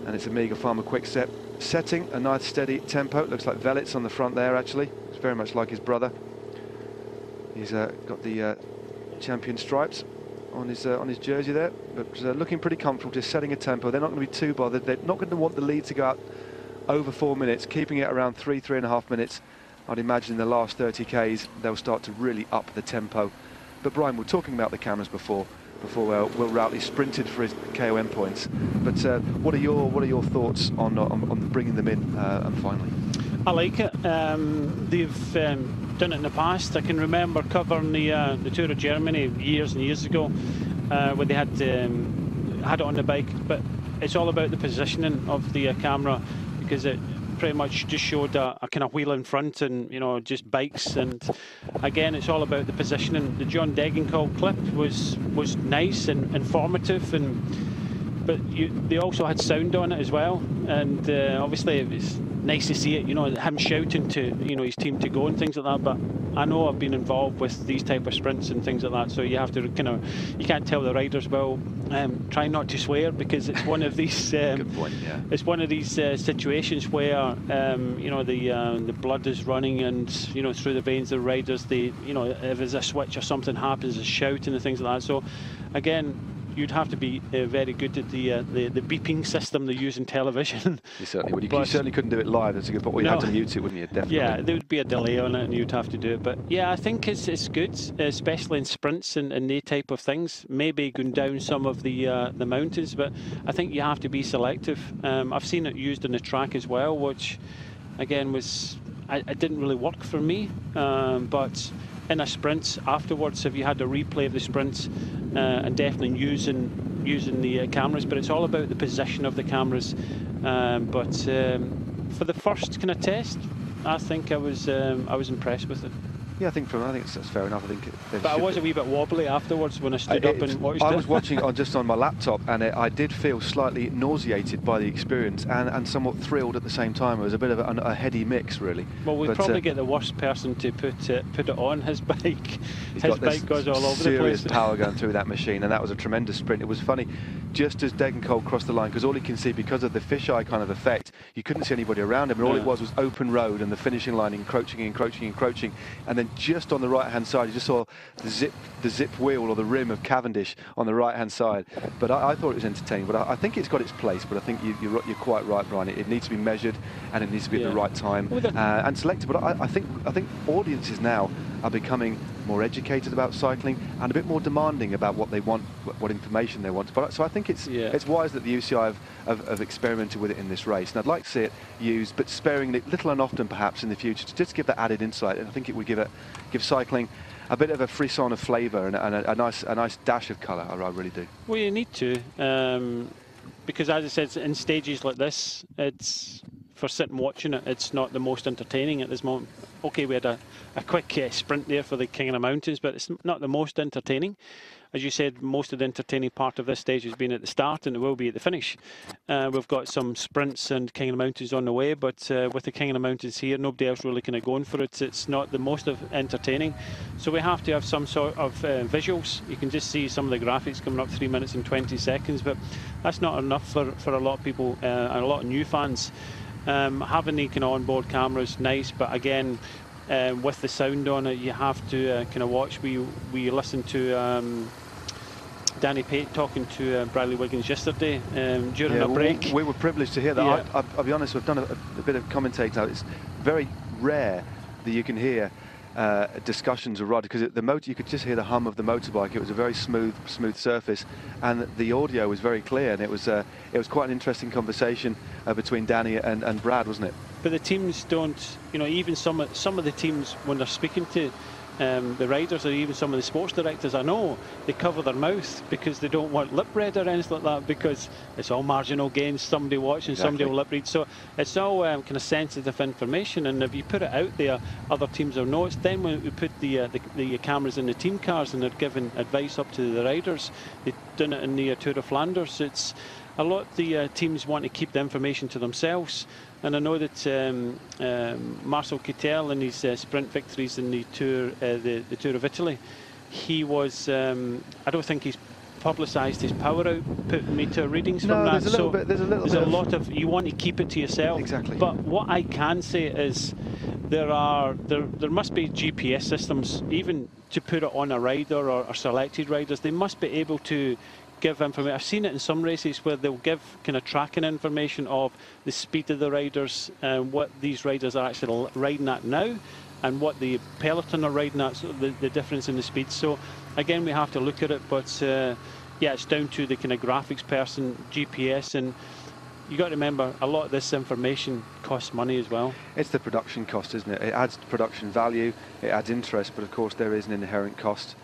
And it's Amiga Pharma Quickstep setting a nice steady tempo. It looks like Velits on the front there, actually. It's very much like his brother. He's got the champion stripes on his jersey there, but looking pretty comfortable, just setting a tempo. They're not going to be too bothered. They're not going to want the lead to go out over 4 minutes, keeping it around 3.5 minutes. I'd imagine in the last 30 k's they'll start to really up the tempo. But Brian, we're talking about the cameras before Will Routley sprinted for his KOM points. But what are your thoughts on bringing them in and finally? I like it. They've done it in the past. I can remember covering the Tour of Germany years and years ago, where they had it on the bike. But it's all about the positioning of the camera, because it pretty much just showed a kind of wheel in front and, you know, just bikes. And again, it's all about the positioning. The John Degenkolb clip was nice and informative, but they also had sound on it as well. And obviously it was nice to see it, you know, him shouting to, you know, his team to go and things like that. But I know I've been involved with these type of sprints and things like that, so you have to kind of, you can't tell the riders, well, try not to swear, because it's one of these good point, yeah. It's one of these situations where you know, the blood is running, and, you know, through the veins of the riders, you know, if there's a switch or something happens, a shouting and things like that. So again, you'd have to be very good at the beeping system they use in television. You certainly would. You certainly couldn't do it live. That's a good point. Well, you had to mute it, wouldn't you? Definitely. Yeah, there would be a delay on it, and you'd have to do it. But yeah, I think it's good, especially in sprints and the type of things. Maybe going down some of the mountains, but I think you have to be selective. I've seen it used on the track as well, which again it didn't really work for me. But in a sprint afterwards, if you had a replay of the sprints, and definitely using the cameras, but it's all about the position of the cameras. But for the first kind of test, I think I was impressed with it. Yeah, I think that's fair enough. I think. But I was a wee bit wobbly afterwards when I stood up and watched it. I was watching just on my laptop, and I did feel slightly nauseated by the experience, and somewhat thrilled at the same time. It was a bit of a heady mix, really. Well, we'd probably get the worst person to put it on his bike. His bike goes all over the place. Serious power going through that machine, and that was a tremendous sprint. It was funny, just as Degenkolb crossed the line, because all he can see, because of the fisheye kind of effect, you couldn't see anybody around him, and all it was open road and the finishing line encroaching, and then just on the right-hand side, you just saw the zip wheel or the rim of Cavendish on the right-hand side. But I thought it was entertaining. But I think it's got its place. But I think you're quite right, Brian. It needs to be measured, and it needs to be at the right time and selected. But I think audiences now are becoming more educated about cycling and a bit more demanding about what they want, what information they want. But so I think it's wise that the UCI have experimented with it in this race, and I'd like to see it used, but sparingly, little and often perhaps in the future, to just give that added insight. And I think it would give cycling a bit of a frisson of flavour and a nice dash of colour. I really do. Well, you need to, because as I said, in stages like this, it's for sitting watching it, it's not the most entertaining at this moment. Okay, we had a quick sprint there for the King of the Mountains, but it's not the most entertaining. As you said, most of the entertaining part of this stage has been at the start, and it will be at the finish. We've got some sprints and King of the Mountains on the way, but with the King of the Mountains here, nobody else really kind of going for it. It's not the most entertaining. So we have to have some sort of visuals. You can just see some of the graphics coming up 3 minutes and 20 seconds, but that's not enough for a lot of people and a lot of new fans. Having the kind of onboard cameras, nice, but again, with the sound on it, you have to kind of watch. We listened to Danny Pate talking to Bradley Wiggins yesterday during a break. We were privileged to hear that. I'll be honest, we've done a bit of commentating now. It's very rare that you can hear discussions of riders, because the motor, you could just hear the hum of the motorbike. It was a very smooth surface, and the audio was very clear, and it was quite an interesting conversation between Danny and Brad, wasn't it? But the teams don't, even some of the teams, when they're speaking to the riders or even some of the sports directors, I know they cover their mouth because they don't want lip read or anything like that, because it's all marginal gains, somebody watching, somebody will lip read. So it's all kind of sensitive information, and if you put it out there, other teams will know. It's then when we put the cameras in the team cars and they're giving advice up to the riders. They've done it in the Tour of Flanders. It's a lot of the teams want to keep the information to themselves. And I know that Marcel Kittel in his sprint victories in the Tour of Italy, he was, I don't think he's publicised his power output meter readings from that. There's a lot of, you want to keep it to yourself. Exactly. But what I can say is there must be GPS systems, even to put it on a rider or selected riders. They must be able to give information. I've seen it in some races where they'll give kind of tracking information of the speed of the riders and what these riders are actually riding at now, and what the peloton are riding at, so the difference in the speed. So again, we have to look at it, but yeah, it's down to the kind of graphics person, GPS, and you got to remember a lot of this information costs money as well. It's the production cost, isn't it? It adds production value, it adds interest, but of course there is an inherent cost.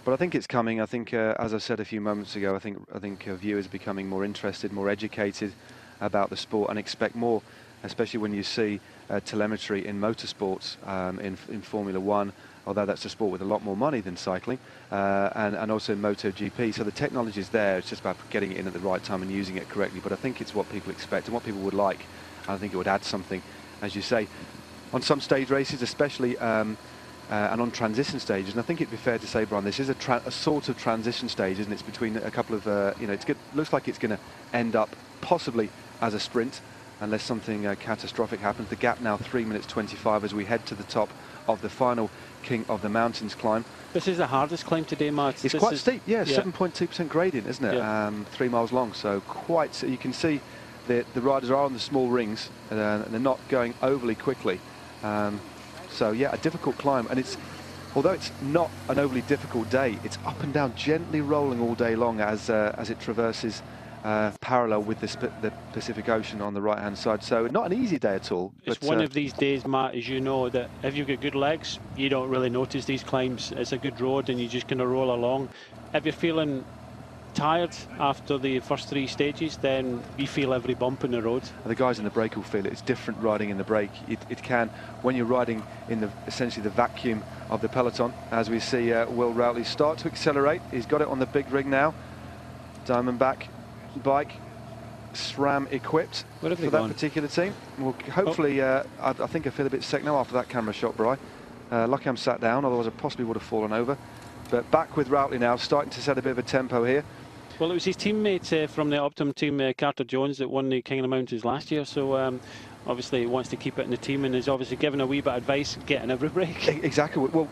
But I think it's coming. I think, as I said a few moments ago, I think viewers are becoming more interested, more educated about the sport, and expect more, especially when you see telemetry in motorsports, in Formula One, although that's a sport with a lot more money than cycling, and also in MotoGP. So the technology is there. It's just about getting it in at the right time and using it correctly. But I think it's what people expect and what people would like. I think it would add something, as you say, on some stage races, especially. And on transition stages, and I think it'd be fair to say, Brian, this is a sort of transition stage, isn't it? It's between a couple of, looks like it's going to end up possibly as a sprint, unless something catastrophic happens. The gap now 3 minutes 25 as we head to the top of the final King of the Mountains climb. This is the hardest climb today, Matt. It's quite steep, yeah. 7.2% gradient, isn't it? Yeah. 3 miles long, so quite. You can see the riders are on the small rings, and they're not going overly quickly. So yeah, a difficult climb, and although it's not an overly difficult day, it's up and down, gently rolling all day long as it traverses parallel with the Pacific Ocean on the right-hand side. So not an easy day at all. It's one of these days, Matt, as you know, that if you've got good legs, you don't really notice these climbs. It's a good road and you just kind of roll along. If you're feeling tired after the first 3 stages, then you feel every bump in the road. The guys in the break will feel it. It's different riding in the break. It can, when you're riding in essentially the vacuum of the peloton, as we see Will Routley start to accelerate. He's got it on the big rig now. Diamondback bike, SRAM equipped for that particular team. Well, hopefully, I think I feel a bit sick now after that camera shot, Bri. Lucky I'm sat down, otherwise I possibly would have fallen over. But back with Routley now, starting to set a bit of a tempo here. Well, it was his teammate from the Optimum team, Carter Jones, that won the King of the Mountains last year. So obviously he wants to keep it in the team and is obviously giving a wee bit of advice, getting every break. Exactly. Well,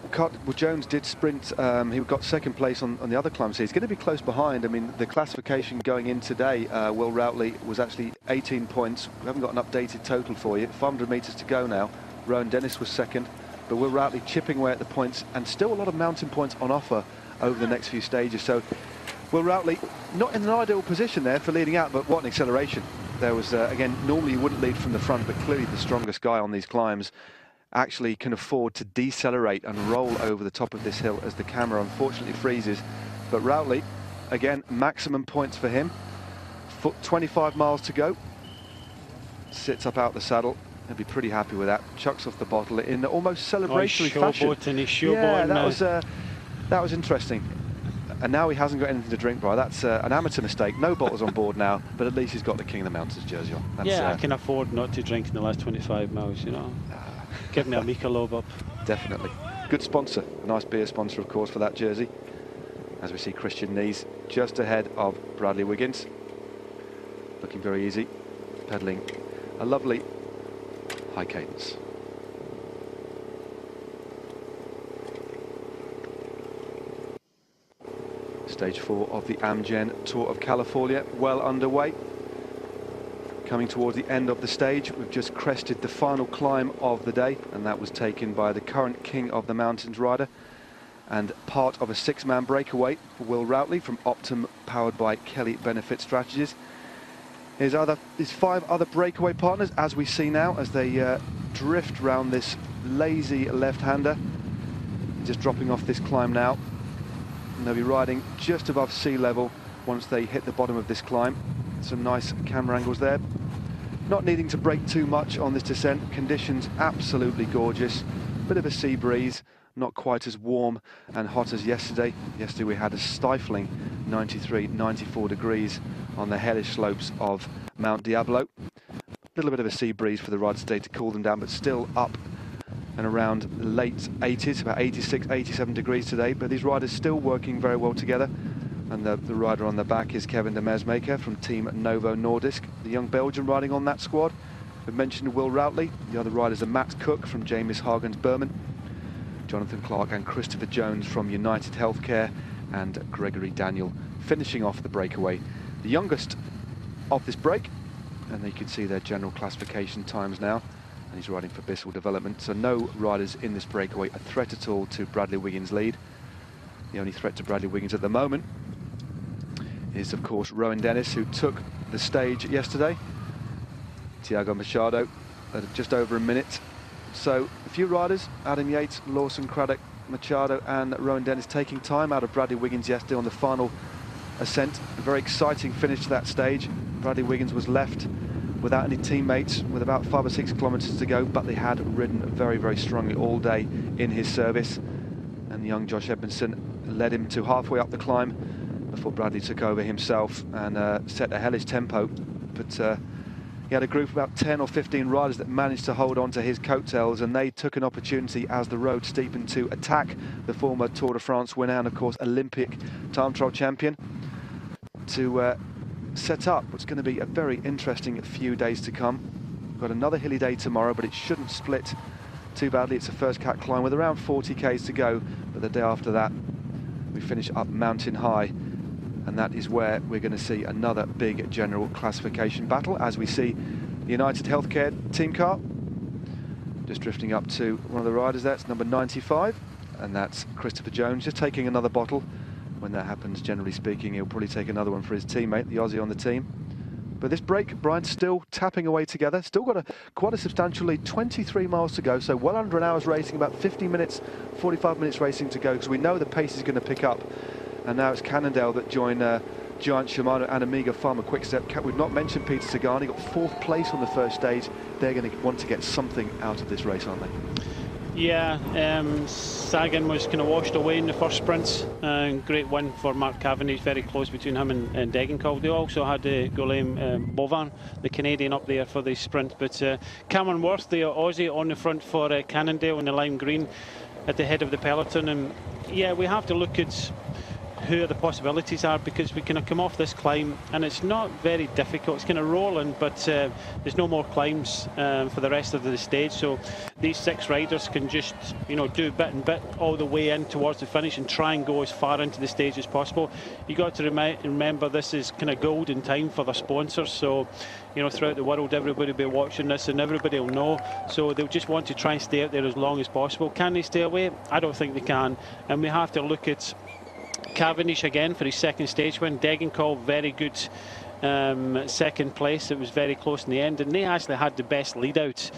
Jones did sprint. He got second place on the other climbs. He's going to be close behind. I mean, the classification going in today, Will Routley was actually 18 points. We haven't got an updated total for you. 500 metres to go now. Rowan Dennis was second. But Will Routley chipping away at the points, and still a lot of mountain points on offer over the next few stages. So Will Routley not in an ideal position there for leading out, but what an acceleration. There was, again, normally you wouldn't lead from the front, but clearly the strongest guy on these climbs actually can afford to decelerate and roll over the top of this hill as the camera unfortunately freezes. But Routley, again, maximum points for him. 25 miles to go. Sits up out the saddle. He'll be pretty happy with that. Chucks off the bottle in almost celebratory fashion. Yeah, that was interesting. And now he hasn't got anything to drink, Brian. That's an amateur mistake. No bottles on board now, but at least he's got the King of the Mountains jersey on. Yeah, I can afford not to drink in the last 25 miles, you know. Give me a Michelob up. Definitely. Good sponsor. A nice beer sponsor, of course, for that jersey. As we see Christian Nees just ahead of Bradley Wiggins. Looking very easy. Pedalling a lovely high cadence. Stage 4 of the Amgen Tour of California, well underway. Coming towards the end of the stage, we've just crested the final climb of the day, and that was taken by the current King of the Mountains rider, and part of a 6-man breakaway for Will Routley from Optum, powered by Kelly Benefit Strategies. His 5 other breakaway partners, as we see now, as they drift round this lazy left-hander. Just dropping off this climb now. And they'll be riding just above sea level once they hit the bottom of this climb. Some nice camera angles there. Not needing to brake too much on this descent. Conditions absolutely gorgeous. Bit of a sea breeze, not quite as warm and hot as yesterday. Yesterday we had a stifling 93, 94 degrees on the hellish slopes of Mount Diablo. A little bit of a sea breeze for the riders today to cool them down, but still up and around late 80s, about 86, 87 degrees today. But these riders still working very well together. And the rider on the back is Kevin de Mesmaker from Team Novo Nordisk, the young Belgian riding on that squad. We've mentioned Will Routley. The other riders are Matt Cook from James Hagen's Berman, Jonathan Clark and Christopher Jones from United Healthcare, and Gregory Daniel finishing off the breakaway, the youngest of this break. And you can see their general classification times now. And he's riding for Bissell Development. So no riders in this breakaway a threat at all to Bradley Wiggins' lead. The only threat to Bradley Wiggins at the moment is, of course, Rowan Dennis, who took the stage yesterday. Thiago Machado at just over a minute. So a few riders, Adam Yates, Lawson, Craddock, Machado and Rowan Dennis, taking time out of Bradley Wiggins yesterday on the final ascent. A very exciting finish to that stage. Bradley Wiggins was left without any teammates with about 5 or 6 kilometres to go, but they had ridden very, very strongly all day in his service. And the young Josh Edmondson led him to halfway up the climb before Bradley took over himself and set a hellish tempo. But he had a group of about 10 or 15 riders that managed to hold on to his coattails, and they took an opportunity as the road steepened to attack the former Tour de France winner and, of course, Olympic time trial champion to set up what's going to be a very interesting few days to come. We've got another hilly day tomorrow, but it shouldn't split too badly. It's a first cat climb with around 40 k's to go, but the day after that we finish up mountain high, and that is where we're going to see another big general classification battle, as we see the United Healthcare team car just drifting up to one of the riders. That's number 95, and that's Christopher Jones, just taking another bottle when that happens, generally speaking, he'll probably take another one for his teammate, the Aussie on the team. But this break, Brian's still tapping away together. Still got quite a substantial lead, 23 miles to go. So well under an hour's racing, about 50 minutes, 45 minutes racing to go, because we know the pace is going to pick up. And now it's Cannondale that join Giant Shimano and Amiga Pharma Quickstep. We've not mentioned Peter Sagan. He got 4th place on the first stage. They're going to want to get something out of this race, aren't they? Yeah, Sagan was kind of washed away in the first sprints. Great win for Mark Cavendish, very close between him and Degenkolb. They also had Guillaume Bovan, the Canadian, up there for the sprint. But Cameron Worth, the Aussie, on the front for Cannondale in the lime green at the head of the peloton. And yeah, we have to look at who the possibilities are, because we kind of come off this climb and it's not very difficult. It's kind of rolling, but there's no more climbs for the rest of the stage, so these 6 riders can just, you know, do bit and bit all the way in towards the finish and try and go as far into the stage as possible. You got to remember this is kind of golden time for the sponsors, so you know, throughout the world everybody will be watching this and everybody will know, so they'll just want to try and stay out there as long as possible. Can they stay away? I don't think they can, and we have to look at Cavendish again for his 2nd stage win. Degenkolb, very good 2nd place. It was very close in the end, and they actually had the best lead out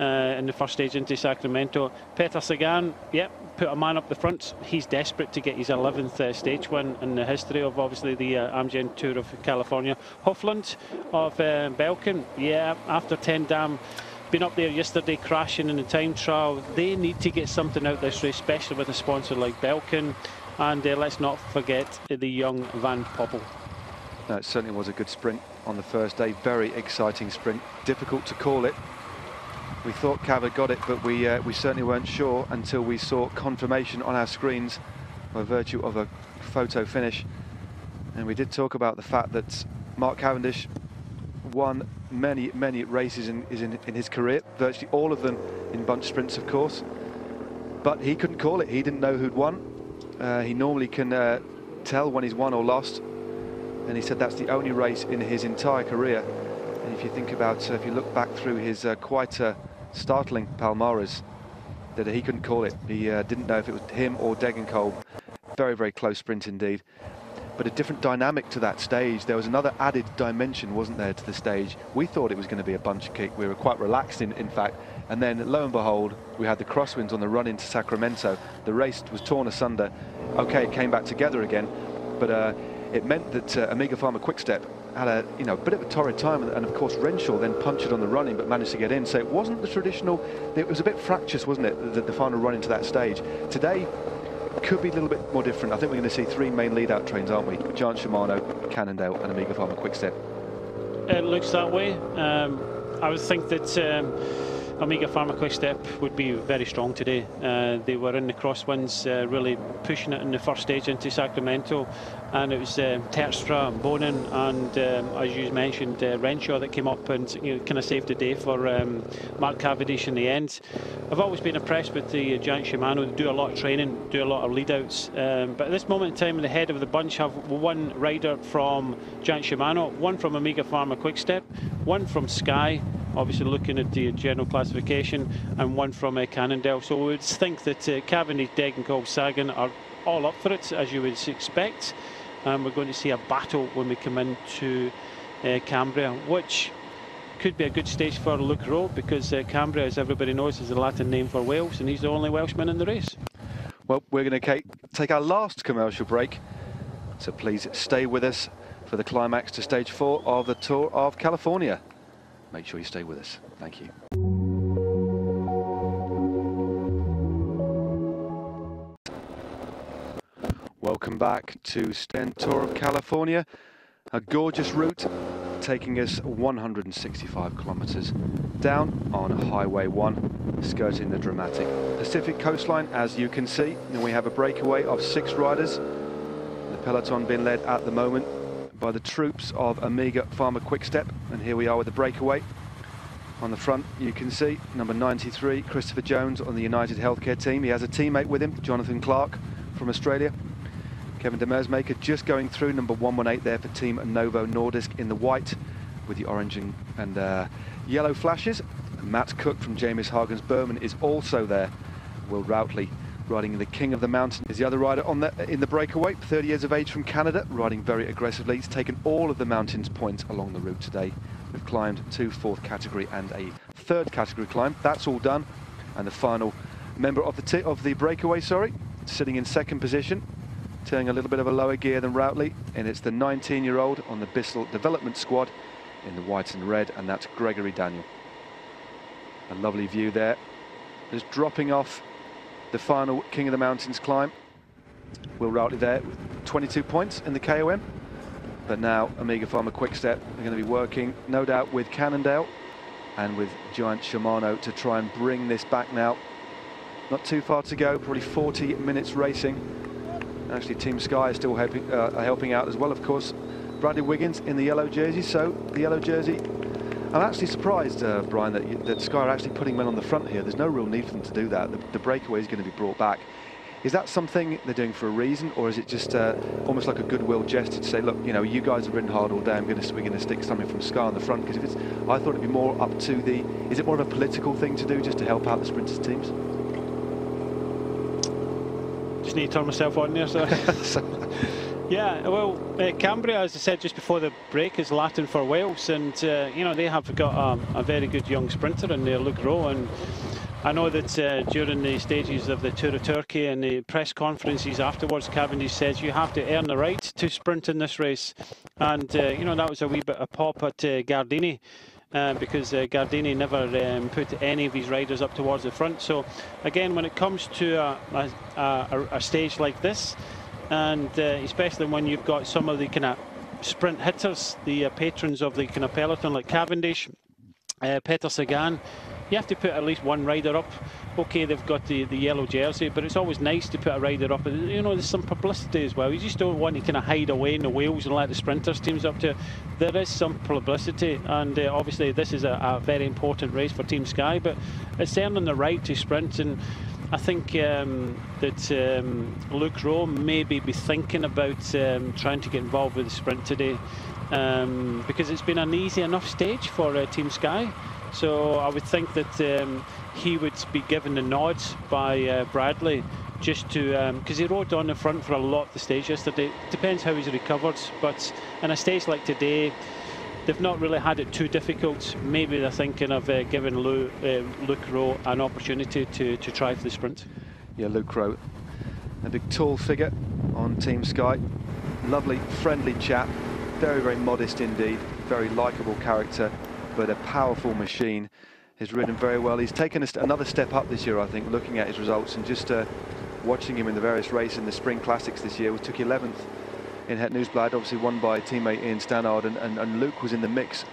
in the first stage into Sacramento. Peter Sagan, yep, put a man up the front. He's desperate to get his 11th stage win in the history of obviously the Amgen Tour of California. Hofland of Belkin, yeah, after 10 Dam, been up there yesterday crashing in the time trial. They need to get something out of this race, especially with a sponsor like Belkin. And let's not forget the young Van Poppel. No, it certainly was a good sprint on the first day. Very exciting sprint. Difficult to call it. We thought Cav had got it, but we certainly weren't sure until we saw confirmation on our screens by virtue of a photo finish. And we did talk about the fact that Mark Cavendish won many races in his career, virtually all of them in bunch sprints, of course. But he couldn't call it. He didn't know who'd won. He normally can tell when he's won or lost, and he said that's the only race in his entire career. And if you think about, if you look back through his quite startling palmares, that he couldn't call it. He didn't know if it was him or Degenkolb. Very close sprint indeed. But a different dynamic to that stage. There was another added dimension, wasn't there, to the stage. We thought it was going to be a bunch kick. We were quite relaxed in fact. And then, lo and behold, we had the crosswinds on the run into Sacramento. The race was torn asunder. Okay, it came back together again, but it meant that Amiga Pharma Quickstep had a bit of a torrid time, and of course Renshaw then punched it on the running, but managed to get in. So it wasn't the traditional. It was a bit fractious, wasn't it? The final run into that stage. Today could be a little bit more different. I think we're going to see 3 main lead-out trains, aren't we? Giant Shimano, Cannondale, and Amiga Pharma Quickstep. It looks that way. I would think that Amiga Pharma Quickstep would be very strong today. They were in the crosswinds, really pushing it in the first stage into Sacramento, and it was Terpstra, Bonin, and as you mentioned, Renshaw that came up and kind of saved the day for Mark Cavendish in the end. I've always been impressed with the Giant Shimano. They do a lot of training, do a lot of lead-outs, but at this moment in time, in the head of the bunch have 1 rider from Giant Shimano, 1 from Amiga Pharma Quickstep, 1 from Sky, obviously looking at the general classification, and 1 from Cannondale. So we would think that Cavendish, Degenkolb, Sagan are all up for it, as you would expect. We're going to see a battle when we come into Cambria, which could be a good stage for Luke Rowe, because Cambria, as everybody knows, is the Latin name for Wales, and he's the only Welshman in the race. Well, we're going to take our last commercial break, so please stay with us for the climax to stage 4 of the Tour of California. Make sure you stay with us. Thank you. Welcome back to Sten Tour of California. A gorgeous route taking us 165 kilometers down on Highway 1, skirting the dramatic Pacific coastline, as you can see. And we have a breakaway of 6 riders. The peloton being led at the moment by the troops of Amiga Pharma Quickstep, and here we are with the breakaway. On the front you can see number 93, Christopher Jones, on the United Healthcare team. He has a teammate with him, Jonathan Clark from Australia. Kevin de Meersmaker just going through, number 118 there for Team Novo Nordisk in the white with the orange and yellow flashes. And Matt Cook from James Hagen's Berman is also there. Will Routley riding the King of the Mountain is the other rider on in the breakaway, 30 years of age from Canada, riding very aggressively. He's taken all of the mountains points along the route today. We've climbed 2 4th category and a 3rd category climb. That's all done. And the final member of the breakaway, sitting in 2nd position, turning a little bit of a lower gear than Routley, and it's the 19-year-old on the Bissell development squad in the white and red, and that's Gregory Daniel. A lovely view there. Just dropping off the final King of the Mountains climb. Will Routley there with 22 points in the KOM. But now Omega Pharma Quickstep are going to be working, no doubt, with Cannondale and with Giant Shimano to try and bring this back now. Not too far to go, probably 40 minutes racing. Actually, Team Sky is still helping out as well, of course. Bradley Wiggins in the yellow jersey, so the yellow jersey. I'm actually surprised, Brian, that Sky are actually putting men on the front here. There's no real need for them to do that. The breakaway is going to be brought back. Is that something they're doing for a reason, or is it just almost like a goodwill gesture to say, look, you know, you guys have ridden hard all day, we're going to stick something from Sky on the front? Because if it's, I thought it'd be more up to the, is it more of a political thing to do just to help out the sprinters teams? Just need to turn myself on there, sorry. Yeah, well, Cambria, as I said just before the break, is Latin for Wales, and you know, they have got a very good young sprinter in there, Luke Rowe, and I know that during the stages of the Tour of Turkey and the press conferences afterwards, Cavendish says you have to earn the right to sprint in this race, and you know, that was a wee bit of pop at Gardini. Because Gardini never put any of his riders up towards the front. So again, when it comes to a stage like this, and especially when you've got some of the kind of sprint hitters, the patrons of the kind of peloton like Cavendish, Peter Sagan, you have to put at least one rider up. Okay, they've got the yellow jersey, but it's always nice to put a rider up. You know, there's some publicity as well. You just don't want to kind of hide away in the wheels and let the sprinters teams up to. There is some publicity, and obviously this is a very important race for Team Sky, but it's earning the right to sprint. And I think that Luke Rowe maybe be thinking about trying to get involved with the sprint today, because it's been an easy enough stage for Team Sky. So I would think that he would be given the nods by Bradley, just to, because he rode on the front for a lot of the stage yesterday. Depends how he's recovered, but in a stage like today, they've not really had it too difficult. Maybe they're thinking of giving Luke Rowe an opportunity to try for the sprint. Yeah, Luke Rowe, a big tall figure on Team Sky. Lovely, friendly chap, very, very modest indeed, very likeable character, but a powerful machine. He's ridden very well. He's taken another step up this year, I think, looking at his results and just watching him in the various races in the Spring Classics this year. We took 11th in Het Nieuwsblad, obviously won by teammate Ian Stannard, and Luke was in the mix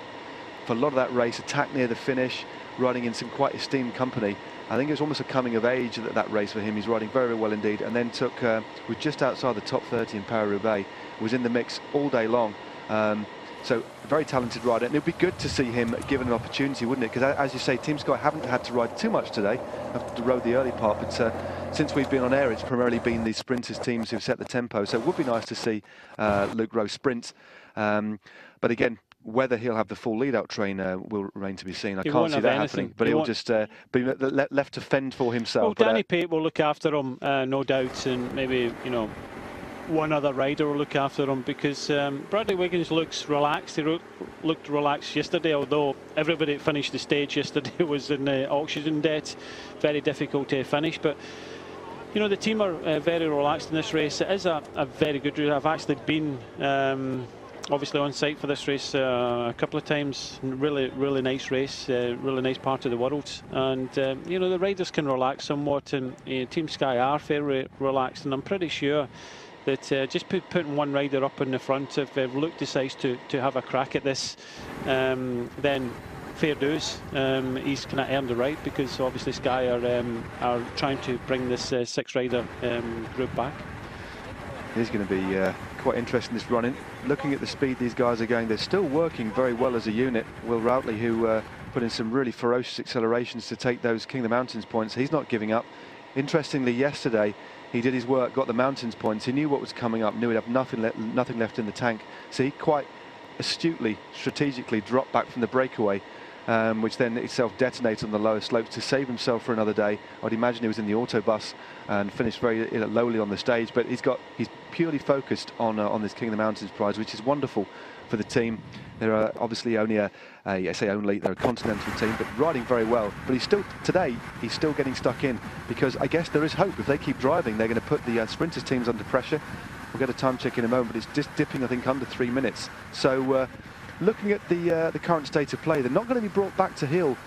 for a lot of that race, attacked near the finish, riding in some quite esteemed company. I think it was almost a coming of age that race for him. He's riding very, very well indeed, and then was just outside the top 30 in Paris-Roubaix, was in the mix all day long. So a very talented rider, and it would be good to see him given an opportunity, wouldn't it? Because as you say, Team Sky haven't had to ride too much today, have to rode the early part, but since we've been on air, it's primarily been the sprinters teams who've set the tempo. So it would be nice to see Luke Rowe sprint. But again, whether he'll have the full lead-out train will remain to be seen. I can't see that happening, but he'll just be left to fend for himself. Well, Danny Pate will look after him, no doubt, and maybe, you know, one other rider will look after him, because Bradley Wiggins looks relaxed. He looked relaxed yesterday, although everybody that finished the stage yesterday was in oxygen debt. Very difficult to finish, but you know, the team are very relaxed in this race. It is a very good race. I've actually been obviously on site for this race a couple of times. Really nice race, really nice part of the world, and you know, the riders can relax somewhat, and Team Sky are fairly relaxed, and I'm pretty sure that just putting one rider up in the front, if Luke decides to have a crack at this, then fair dues. He's kind of earned the right, because obviously Sky are trying to bring this 6-rider group back. It's going to be quite interesting, this running. Looking at the speed these guys are going, they're still working very well as a unit. Will Routley, who put in some really ferocious accelerations to take those King of the Mountains points, he's not giving up. Interestingly, yesterday, he did his work, got the mountains points. He knew what was coming up, knew he'd have nothing left in the tank. So he quite astutely, strategically dropped back from the breakaway which then itself detonated on the lower slopes to save himself for another day. I'd imagine he was in the autobus and finished very lowly on the stage, but he's purely focused on this King of the Mountains prize, which is wonderful for the team. There are obviously only they're a continental team, but riding very well. But he's still getting stuck in, because I guess there is hope. If they keep driving, they're going to put the sprinters teams under pressure. We'll get a time check in a moment, but it's just dipping, I think, under 3 minutes. So looking at the current state of play, they're not going to be brought back to heel.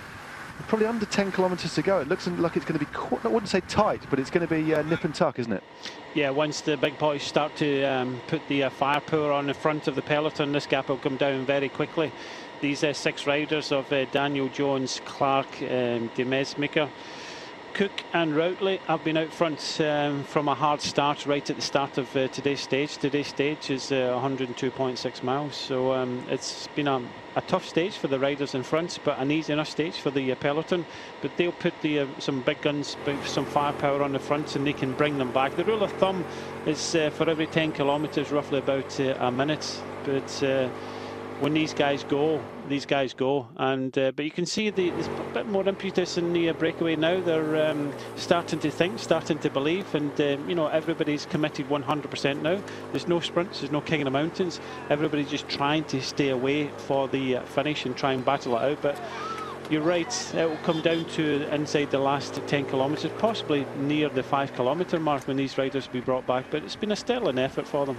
Probably under 10 kilometres to go. It looks like it's going to be, I wouldn't say tight, but it's going to be nip and tuck, isn't it? Yeah, once the big boys start to put the firepower on the front of the peloton, this gap will come down very quickly. These 6 riders of Daniel, Jones, Clark, Demesmaeker, Cook and Routley have been out front from a hard start right at the start of today's stage. Today's stage is 102.6 miles, so it's been a tough stage for the riders in front, but an easy enough stage for the peloton. But they'll put some big guns, some firepower on the front, and they can bring them back. The rule of thumb is for every 10 kilometres, roughly about a minute. But when these guys go, and but you can see there's a bit more impetus in the breakaway now. They're starting to think, starting to believe, and you know, everybody's committed 100% now. There's no sprints, there's no King of the Mountains. Everybody's just trying to stay away for the finish and try and battle it out. But you're right, it will come down to inside the last 10 kilometres, possibly near the 5 kilometre mark when these riders will be brought back. But it's been a sterling effort for them.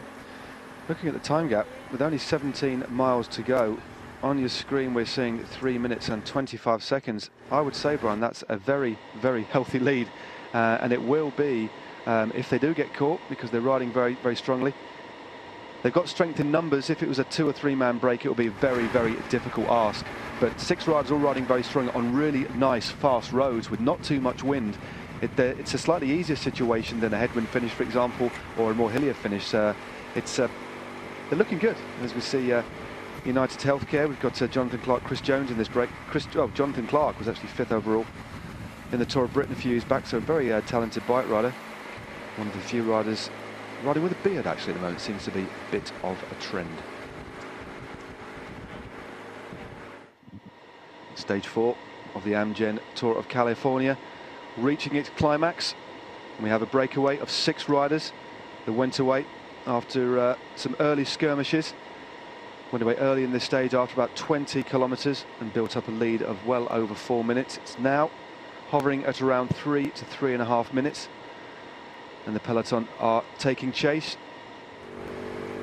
Looking at the time gap, with only 17 miles to go, on your screen we're seeing 3 minutes and 25 seconds. I would say, Brian, that's a very, very healthy lead, and it will be, if they do get caught, because they're riding very, very strongly. They've got strength in numbers. If it was a 2 or 3 man break, it will be a very, very difficult ask. But 6 riders all riding very strong on really nice, fast roads with not too much wind. It's a slightly easier situation than a headwind finish, for example, or a more hillier finish. They're looking good, as we see United Healthcare. We've got Jonathan Clark, Chris Jones in this break. Jonathan Clark was actually 5th overall in the Tour of Britain a few years back, so a very talented bike rider. One of the few riders riding with a beard, actually, at the moment. Seems to be a bit of a trend. Stage 4 of the Amgen Tour of California, reaching its climax. And we have a breakaway of 6 riders that went away after some early skirmishes. Went away early in this stage after about 20 kilometres and built up a lead of well over 4 minutes. It's now hovering at around 3 to 3.5 minutes. And the peloton are taking chase.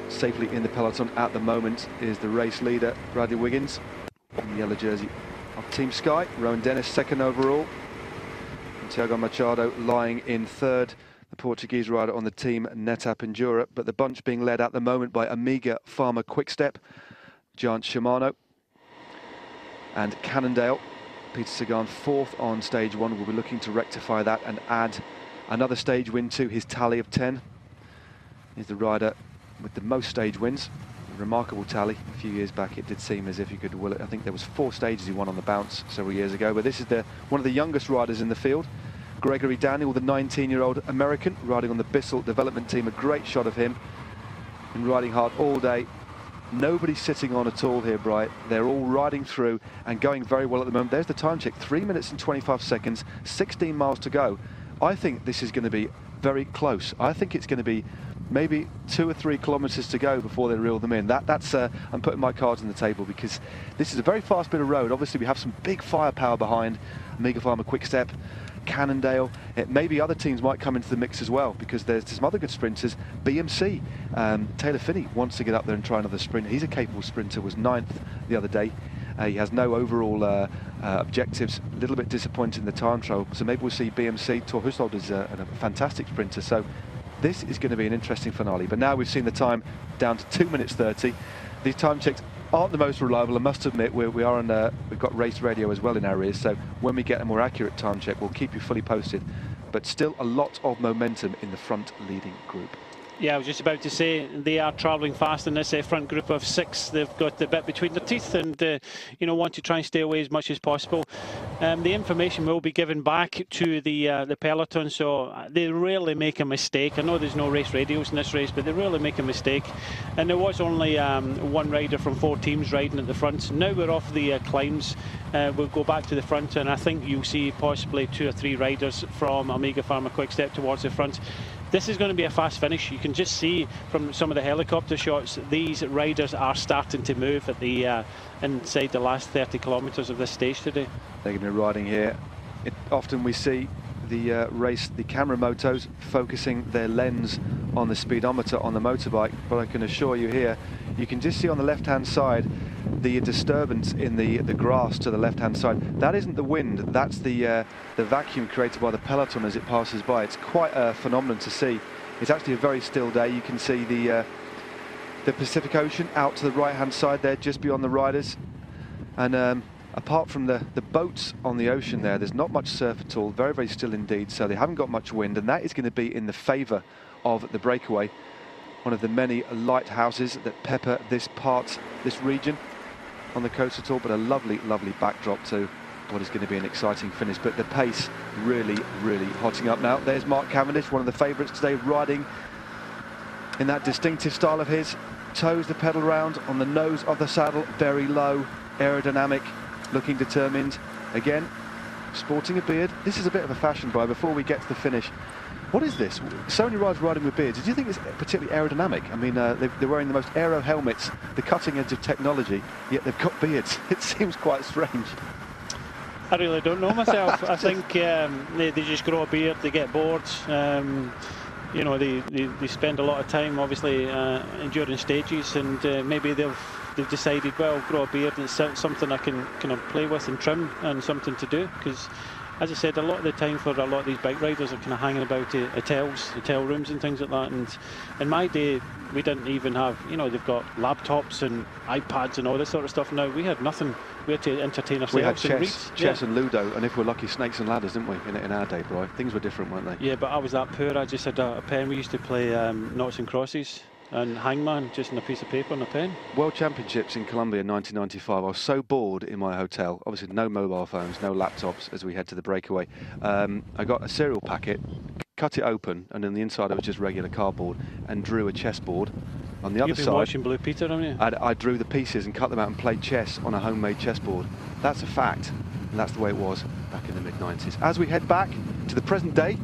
Safely in the peloton at the moment is the race leader, Bradley Wiggins, in the yellow jersey of Team Sky. Rowan Dennis 2nd overall. And Tiago Machado lying in 3rd. The Portuguese rider on the team NetApp Endura, but the bunch being led at the moment by Amiga Pharma Quickstep, Giant Shimano and Cannondale. Peter Sagan 4th on stage 1, will be looking to rectify that and add another stage win to his tally of 10. He's the rider with the most stage wins. A remarkable tally. A few years back it did seem as if he could will it. I think there was 4 stages he won on the bounce several years ago, but this is one of the youngest riders in the field. Gregory Daniel, the 19-year-old American, riding on the Bissell development team. A great shot of him. Been riding hard all day. Nobody's sitting on at all here, Bright. They're all riding through and going very well at the moment. There's the time check, 3 minutes and 25 seconds, 16 miles to go. I think this is going to be very close. I think it's going to be maybe 2 or 3 kilometres to go before they reel them in. That's I'm putting my cards on the table, because this is a very fast bit of road. Obviously, we have some big firepower behind Amiga Pharma Quickstep, Cannondale. Maybe other teams might come into the mix as well, because there's some other good sprinters. BMC, Taylor Finney wants to get up there and try another sprint. He's a capable sprinter, was 9th the other day. He has no overall objectives. A little bit disappointed in the time trial, so maybe we'll see BMC. Thor Hushovd is a fantastic sprinter, so this is going to be an interesting finale. But now we've seen the time down to 2 minutes 30. These time checks aren't the most reliable, I must admit. We've got race radio as well in our ears, so when we get a more accurate time check, we'll keep you fully posted. But still a lot of momentum in the front leading group. Yeah, I was just about to say they are travelling fast in this front group of 6. They've got the bit between their teeth and, you know, want to try and stay away as much as possible. The information will be given back to the peloton, so they rarely make a mistake. I know there's no race radios in this race, but they rarely make a mistake. And there was only one rider from 4 teams riding at the front. Now we're off the climbs. We'll go back to the front, and I think you'll see possibly 2 or 3 riders from Omega Pharma Quick-Step towards the front. This is going to be a fast finish. You can just see from some of the helicopter shots, these riders are starting to move at the inside the last 30 kilometres of this stage today. They're going to be riding here. Often we see the camera motos focusing their lens on the speedometer on the motorbike, but I can assure you here, you can just see on the left-hand side the disturbance in the grass to the left-hand side. That isn't the wind, that's the vacuum created by the peloton as it passes by. It's quite a phenomenon to see. It's actually a very still day. You can see the Pacific Ocean out to the right-hand side there, just beyond the riders. And apart from the boats on the ocean there's not much surf at all. Very, very still indeed. So they haven't got much wind, and that is going to be in the favour of the breakaway. One of the many lighthouses that pepper this region on the coast at all, but a lovely, lovely backdrop to what is going to be an exciting finish. But the pace really, really hotting up now. There's Mark Cavendish, one of the favourites today, riding in that distinctive style of his. Toes the pedal round on the nose of the saddle, very low, aerodynamic, looking determined. Again, sporting a beard. This is a bit of a fashion buy before we get to the finish. What is this? So many riders riding with beards. Do you think it's particularly aerodynamic? I mean, they're wearing the most aero helmets, the cutting edge of technology, yet they've got beards. It seems quite strange. I really don't know myself. I think they just grow a beard, they get bored. You know, they spend a lot of time, obviously, during stages, and maybe they've decided, well, grow a beard, and it's something I can kind of play with and trim, and something to do, because as I said, a lot of the time for a lot of these bike riders are kind of hanging about hotel rooms and things like that. And in my day, we didn't even have, you know, they've got laptops and iPads and all this sort of stuff. Now we had nothing. We had to entertain ourselves. We had chess and Ludo, and if we're lucky, snakes and ladders, didn't we, in our day, Brian? Things were different, weren't they? Yeah, but I was that poor. I just had a pen. We used to play noughts and crosses and hangman, just in a piece of paper and a pen. World Championships in Colombia in 1995. I was so bored in my hotel. Obviously no mobile phones, no laptops as we head to the breakaway. I got a cereal packet, cut it open, and on the inside it was just regular cardboard, and drew a chessboard. On the other side, you've been watching Blue Peter, haven't you? I drew the pieces and cut them out and played chess on a homemade chessboard. That's a fact, and that's the way it was back in the mid-90s. As we head back to the present day,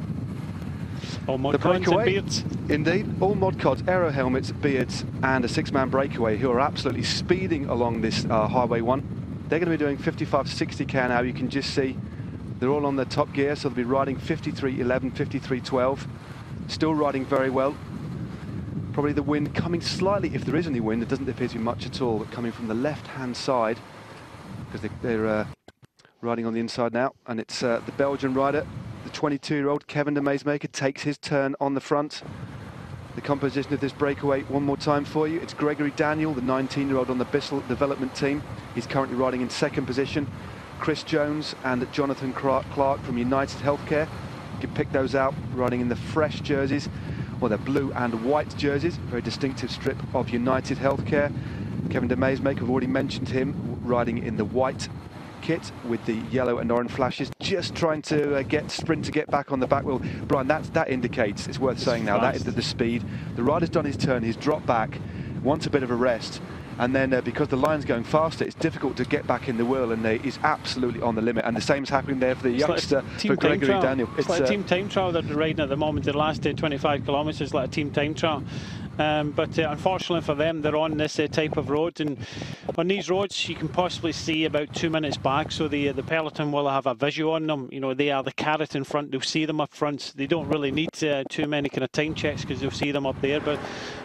all mod cods and beards. Indeed, all mod cods, aero helmets, beards, and a 6-man breakaway who are absolutely speeding along this Highway 1. They're going to be doing 55 to 60 k now. You can just see they're all on their top gear, so they'll be riding 53.11, 53.12. Still riding very well. Probably the wind coming slightly, if there is any wind, it doesn't appear to be much at all, but coming from the left-hand side, because they're riding on the inside now, and it's the Belgian rider. The 22-year-old Kevin de Meesmaker takes his turn on the front. The composition of this breakaway one more time for you. It's Gregory Daniel, the 19-year-old on the Bissell development team. He's currently riding in 2nd position. Chris Jones and Jonathan Clark from United Healthcare. You can pick those out, riding in the fresh jerseys, or they're blue and white jerseys. Very distinctive strip of United Healthcare. Kevin de Meesmaker, we've already mentioned him, riding in the white kit with the yellow and orange flashes, just trying to sprint to get back on the back wheel. Brian, that indicates, it's worth saying now, that is the speed. The rider's done his turn, he's dropped back, wants a bit of a rest, and then because the line's going faster, it's difficult to get back in the wheel, and he's absolutely on the limit. And the same's happening there for the youngster, for Gregory Daniel. It's like a team time trial that they're riding at the moment. The last 25 kilometres, like a team time trial. But unfortunately for them, they're on this type of road, and on these roads you can possibly see about 2 minutes back, so the peloton will have a visual on them. You know, they are the carrot in front, they'll see them up front. They don't really need too many kind of time checks, because they'll see them up there. But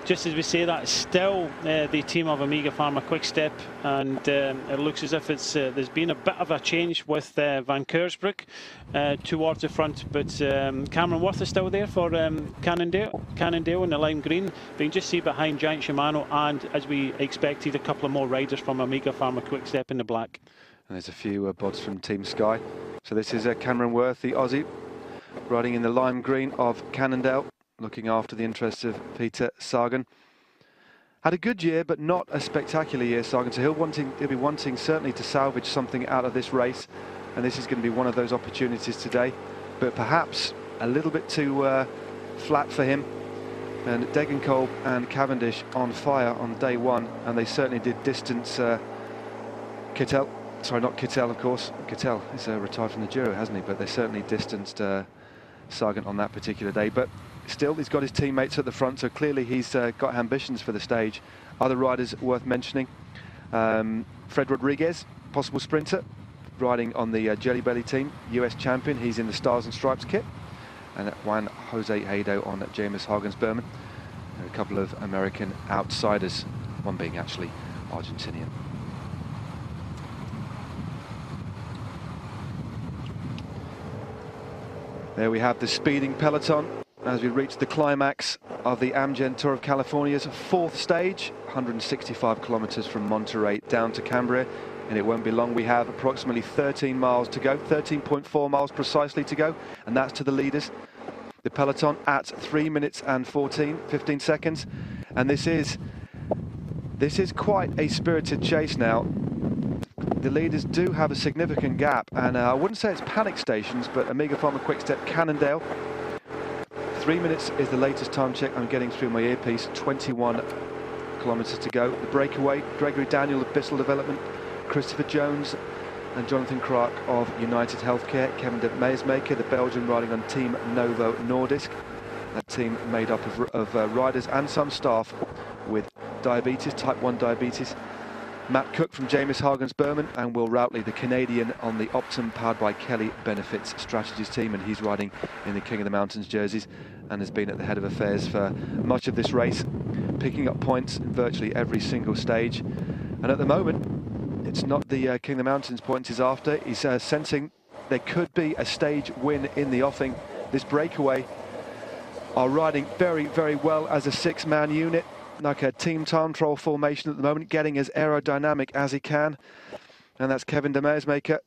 just as we say that, still the team of Omega Pharma Quick-Step, and it looks as if it's there's been a bit of a change with Van Kersbroek towards the front, but Cameron Worth is still there for Cannondale in the lime green. You can just see behind Giant Shimano, and as we expected, a couple of more riders from Omega Pharma Quick-Step in the black. And there's a few bods from Team Sky. So this is Cameron Worth, the Aussie, riding in the lime green of Cannondale. looking after the interests of Peter Sagan. Had a good year, but not a spectacular year, Sagan. So he'll be wanting certainly to salvage something out of this race, and this is going to be one of those opportunities today. But perhaps a little bit too flat for him. And Degenkolb and Cavendish on fire on day one, and they certainly did distance Kittel. Sorry, not Kittel, of course. Kittel is retired from the Giro, hasn't he? But they certainly distanced Sagan on that particular day. But still, he's got his teammates at the front, so clearly he's got ambitions for the stage. Other riders worth mentioning. Fred Rodriguez, possible sprinter, riding on the Jelly Belly team, US champion. He's in the Stars and Stripes kit. And Juan Jose Haedo on James Hagens Berman. And a couple of American outsiders, one being actually Argentinian. There we have the speeding peloton as we reach the climax of the Amgen Tour of California's fourth stage, 165 kilometers from Monterey down to Cambria, and it won't be long. We have approximately 13 miles to go, 13.4 miles precisely to go, and that's to the leaders. The peloton at 3 minutes and 15 seconds, and this is quite a spirited chase now. The leaders do have a significant gap, and I wouldn't say it's panic stations, but Omega Pharma Quickstep, Cannondale. 3 minutes is the latest time check I'm getting through my earpiece. 21 kilometers to go. The breakaway, Gregory Daniel of Bissell Development, Christopher Jones and Jonathan Clark of United Healthcare, Kevin de Meyersmaker, the Belgian, riding on Team Novo Nordisk. That team made up of riders and some staff with diabetes, type 1 diabetes. Matt Cook from James Hagens Berman, and Will Routley, the Canadian, on the Optum powered by Kelly Benefits Strategies team, and he's riding in the King of the Mountains jerseys and has been at the head of affairs for much of this race, picking up points in virtually every single stage. And at the moment, it's not the King of the Mountains points he's after. He's sensing there could be a stage win in the offing. This breakaway are riding very, very well as a six-man unit, like a team time trial formation at the moment, getting as aerodynamic as he can. And that's Kevin de Meyersmaker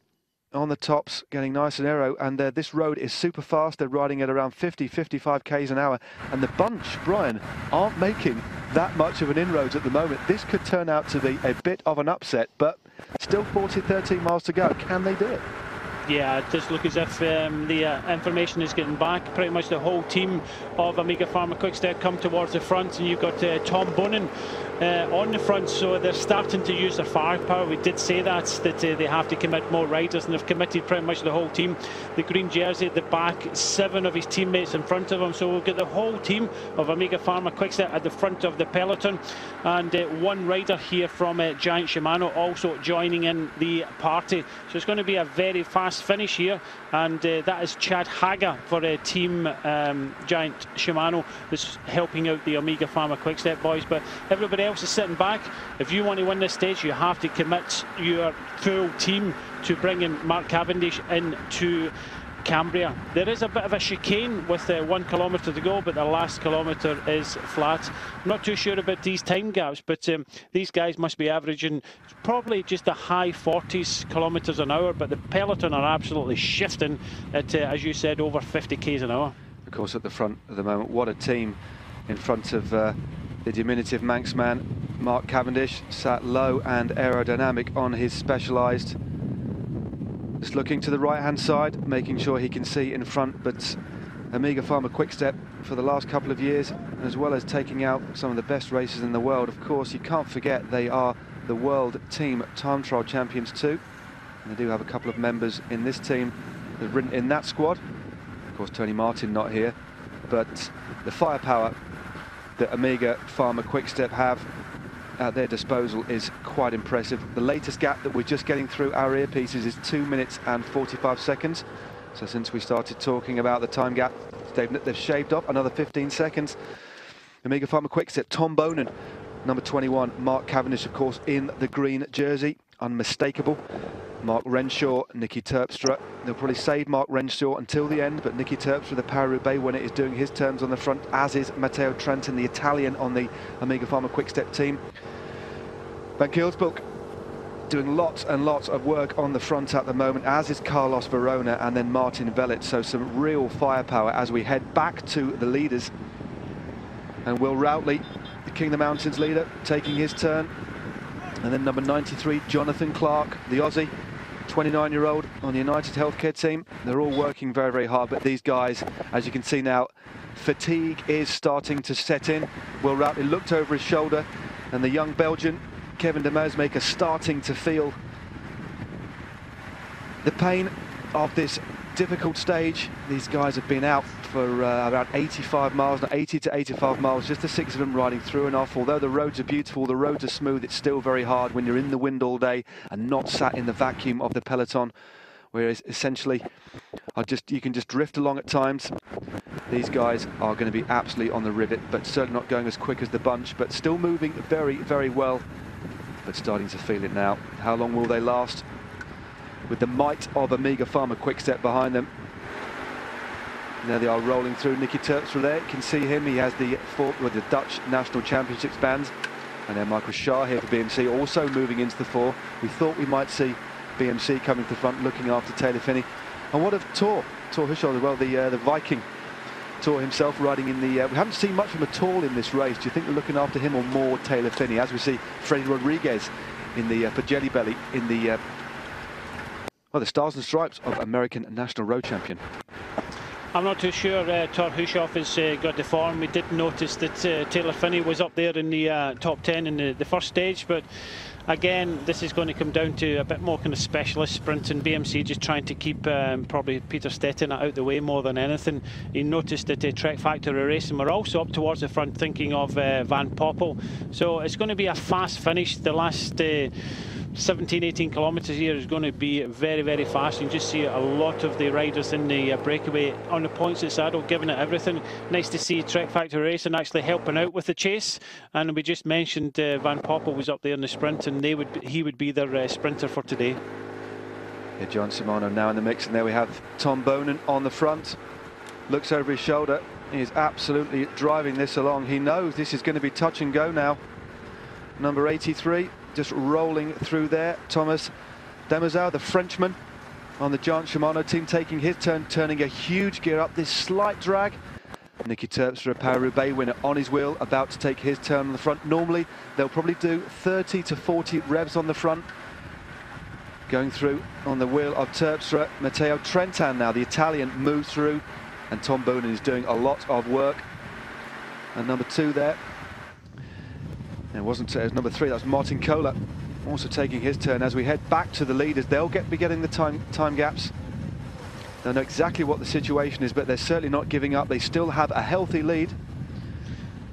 on the tops, getting nice and aero. And this road is super fast. They're riding at around 55 k's an hour. And the bunch, Brian, aren't making that much of an inroads at the moment. This could turn out to be a bit of an upset, but still 13 miles to go. Can they do it? Yeah, it does look as if the information is getting back. Pretty much the whole team of Omega Pharma Quickstep come towards the front, and you've got Tom Bonin on the front, so they're starting to use their firepower. We did say that they have to commit more riders, and they've committed pretty much the whole team. The green jersey at the back, 7 of his teammates in front of him, so we'll get the whole team of Omega Pharma Quickstep at the front of the peloton, and one rider here from Giant Shimano also joining in the party. So it's going to be a very fast finish here, and that is Chad Hager for Team Giant Shimano, that's helping out the Omega Pharma Quickstep boys. But everybody else is sitting back. If you want to win this stage, you have to commit your full team to bringing Mark Cavendish into Cambria. There is a bit of a chicane with 1 kilometre to go, but the last kilometre is flat. I'm not too sure about these time gaps, but these guys must be averaging probably just the high 40s kilometres an hour, but the peloton are absolutely shifting at, as you said, over 50 k's an hour. Of course, at the front at the moment, what a team in front of the diminutive Manxman. Mark Cavendish sat low and aerodynamic on his Specialized. Just looking to the right-hand side, making sure he can see in front, but Omega Pharma Quickstep for the last couple of years, as well as taking out some of the best races in the world. Of course, you can't forget they are the World Team Time Trial Champions too. And they do have a couple of members in this team that have ridden in that squad. Of course, Tony Martin not here, but the firepower that Omega Pharma Quickstep have at their disposal is quite impressive. The latest gap that we're just getting through our earpieces is 2 minutes and 45 seconds. So since we started talking about the time gap, they've shaved off another 15 seconds. Omega Pharma Quickstep, Tom Bonin, number 21. Mark Cavendish, of course, in the green jersey, unmistakable. Mark Renshaw, Nicky Terpstra. They'll probably save Mark Renshaw until the end, but Nicky Terpstra, the Paris-Roubaix winner, is doing his turns on the front, as is Matteo Trentin, the Italian on the Omega Pharma Quickstep team. Van Kielsbroek doing lots and lots of work on the front at the moment, as is Carlos Verona and then Martin Vellet. So some real firepower as we head back to the leaders And Will Routley, the King of the Mountains leader, taking his turn. And then number 93, Jonathan Clark, the Aussie, 29-year-old on the United Healthcare team. They're all working very, very hard, but these guys, as you can see now, fatigue is starting to set in. Will Routley looked over his shoulder, and the young Belgian, Kevin de Meesmaeker, starting to feel the pain of this difficult stage. These guys have been out for about 85 miles, 80 to 85 miles, just the 6 of them riding through and off. Although the roads are beautiful, the roads are smooth, it's still very hard when you're in the wind all day and not sat in the vacuum of the peloton, whereas essentially you can just drift along at times. These guys are going to be absolutely on the rivet, but certainly not going as quick as the bunch, but still moving very, very well, but starting to feel it now. How long will they last? With the might of Omega Pharma Quick-Step behind them. Now they are rolling through. Nicky Terpstra there, you can see him. He has the Dutch National Championships bands. And then Michael Shaw here for BMC, also moving into the 4. We thought we might see BMC coming to the front, looking after Taylor Phinney. And what of Thor Hushovd as well, the Viking. Thor himself riding in the... we haven't seen much from him at all in this race. Do you think they're looking after him or more Taylor Phinney? As we see Freddie Rodriguez in the for Jelly Belly in the... the Stars and Stripes of American National Road Champion. I'm not too sure Thor Hushovd has got the form. We did notice that Taylor Phinney was up there in the top 10 in the first stage, but again, this is going to come down to a bit more kind of specialist sprint, and BMC just trying to keep probably Peter Stetten out the way more than anything. You noticed that Trek Factory Racing were also up towards the front, thinking of Van Poppel. So it's going to be a fast finish. The last 17-18 kilometres here is going to be very, very fast. You can just see a lot of the riders in the breakaway on the points at saddle, giving it everything. Nice to see Trek Factory Racing actually helping out with the chase. And we just mentioned Van Poppel was up there in the sprint, and he would be their sprinter for today. Yeah, John Simano now in the mix, and there we have Tom Bonin on the front. Looks over his shoulder. He is absolutely driving this along. He knows this is going to be touch and go now. Number 83. Just rolling through there. Thomas Demoiselle, the Frenchman on the Giant Shimano team, taking his turn, turning a huge gear up, this slight drag. Nicky Terpstra, a Paris-Roubaix winner, on his wheel, about to take his turn on the front. Normally, they'll probably do 30 to 40 revs on the front. Going through on the wheel of Terpstra. Matteo Trentin now, the Italian, moves through, and Tom Bonin is doing a lot of work. And number 2 there. It wasn't number 3, that was Martin Kohler, also taking his turn. As we head back to the leaders, they'll be getting the time gaps. They'll know exactly what the situation is, but they're certainly not giving up. They still have a healthy lead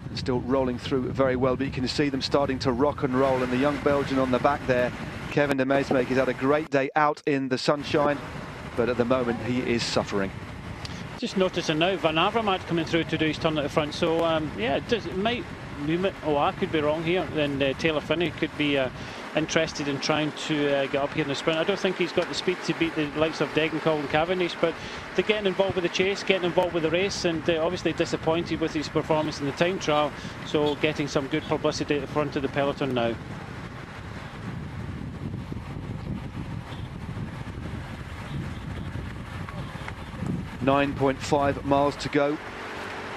and still rolling through very well, but you can see them starting to rock and roll. And the young Belgian on the back there, Kevin de Meesmaeker, has had a great day out in the sunshine, but at the moment he is suffering. Just noticing now Van Avermaet coming through to do his turn at the front, so yeah, it might... Oh, I could be wrong here. Then Taylor Phinney could be interested in trying to get up here in the sprint. I don't think he's got the speed to beat the likes of Degenkolb and Cavendish, but they're getting involved with the chase, getting involved with the race, and obviously disappointed with his performance in the time trial, so getting some good publicity at the front of the peloton now. .5 miles to go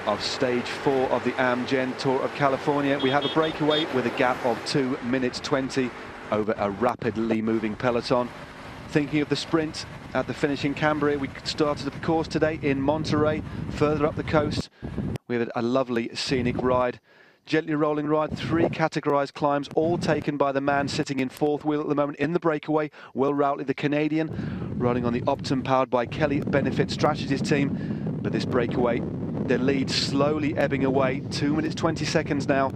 of stage 4 of the Amgen Tour of California. We have a breakaway with a gap of 2 minutes 20 over a rapidly moving peloton. Thinking of the sprint at the finish in Cambria, we started of course today in Monterey, further up the coast. We had a lovely scenic ride, gently rolling ride, 3 categorized climbs, all taken by the man sitting in 4th wheel at the moment in the breakaway, Will Routley, the Canadian, riding on the Optum powered by Kelly Benefit Strategies team. But this breakaway, their lead slowly ebbing away, 2 minutes 20 seconds now,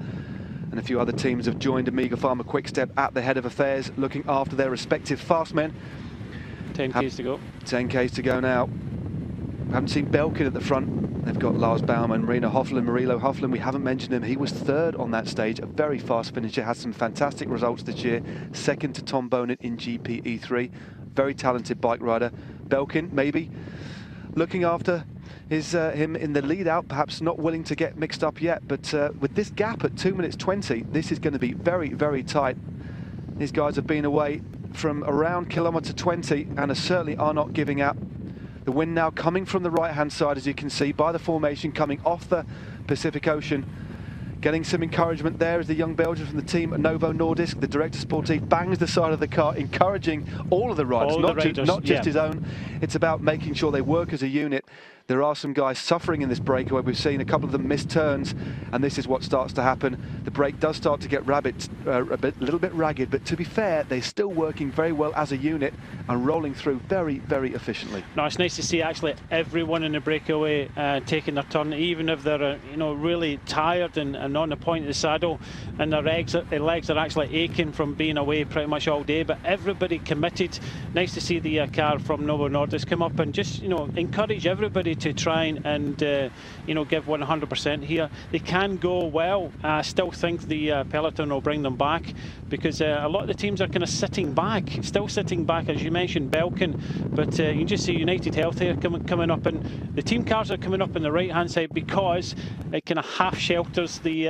and a few other teams have joined Omega Pharma Quick-Step at the head of affairs, looking after their respective fast men. 10 Ks to go. 10 Ks to go now. Haven't seen Belkin at the front. They've got Lars Baumann, Marina Hofland, Marilo Hofland. We haven't mentioned him. He was 3rd on that stage, a very fast finisher, has some fantastic results this year. 2nd to Tom Bonin in GPE3. Very talented bike rider. Belkin, maybe looking after him in the lead out, perhaps not willing to get mixed up yet, but with this gap at 2 minutes 20, this is going to be very, very tight. These guys have been away from around kilometre 20 and certainly are not giving up. The wind now coming from the right-hand side, as you can see, by the formation coming off the Pacific Ocean. Getting some encouragement there is the young Belgian from the team Novo Nordisk. The director sportif bangs the side of the car, encouraging all of the riders, not just his own. It's about making sure they work as a unit. There are some guys suffering in this breakaway. We've seen a couple of them miss turns, and this is what starts to happen. The break does start to get a little bit ragged, but to be fair, they're still working very well as a unit and rolling through very, very efficiently. No, it's nice to see actually everyone in the breakaway taking their turn, even if they're really tired and on the point of the saddle, and their legs are actually aching from being away pretty much all day. But everybody committed. Nice to see the car from Novo Nordisk come up and just encourage everybody to try and give 100% here. They can go well. I still think the peloton will bring them back, because a lot of the teams are kind of sitting back, as you mentioned, Belkin, but you can just see United Health here coming up, and the team cars are coming up on the right hand side because it kind of half shelters the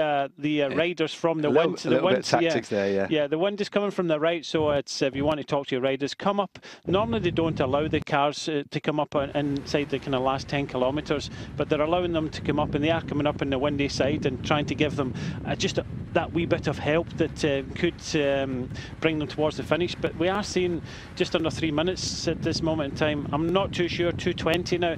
riders from the wind. A little bit of tactics there, yeah. The wind is coming from the right, so it's, if you want to talk to your riders, come up. Normally they don't allow the cars to come up inside the kind of last 10 kilometres, but they're allowing them to come up, and they are coming up on the windy side and trying to give them just that wee bit of help that could bring them towards the finish. But we are seeing just under 3 minutes at this moment in time. I'm not too sure, 2:20 now.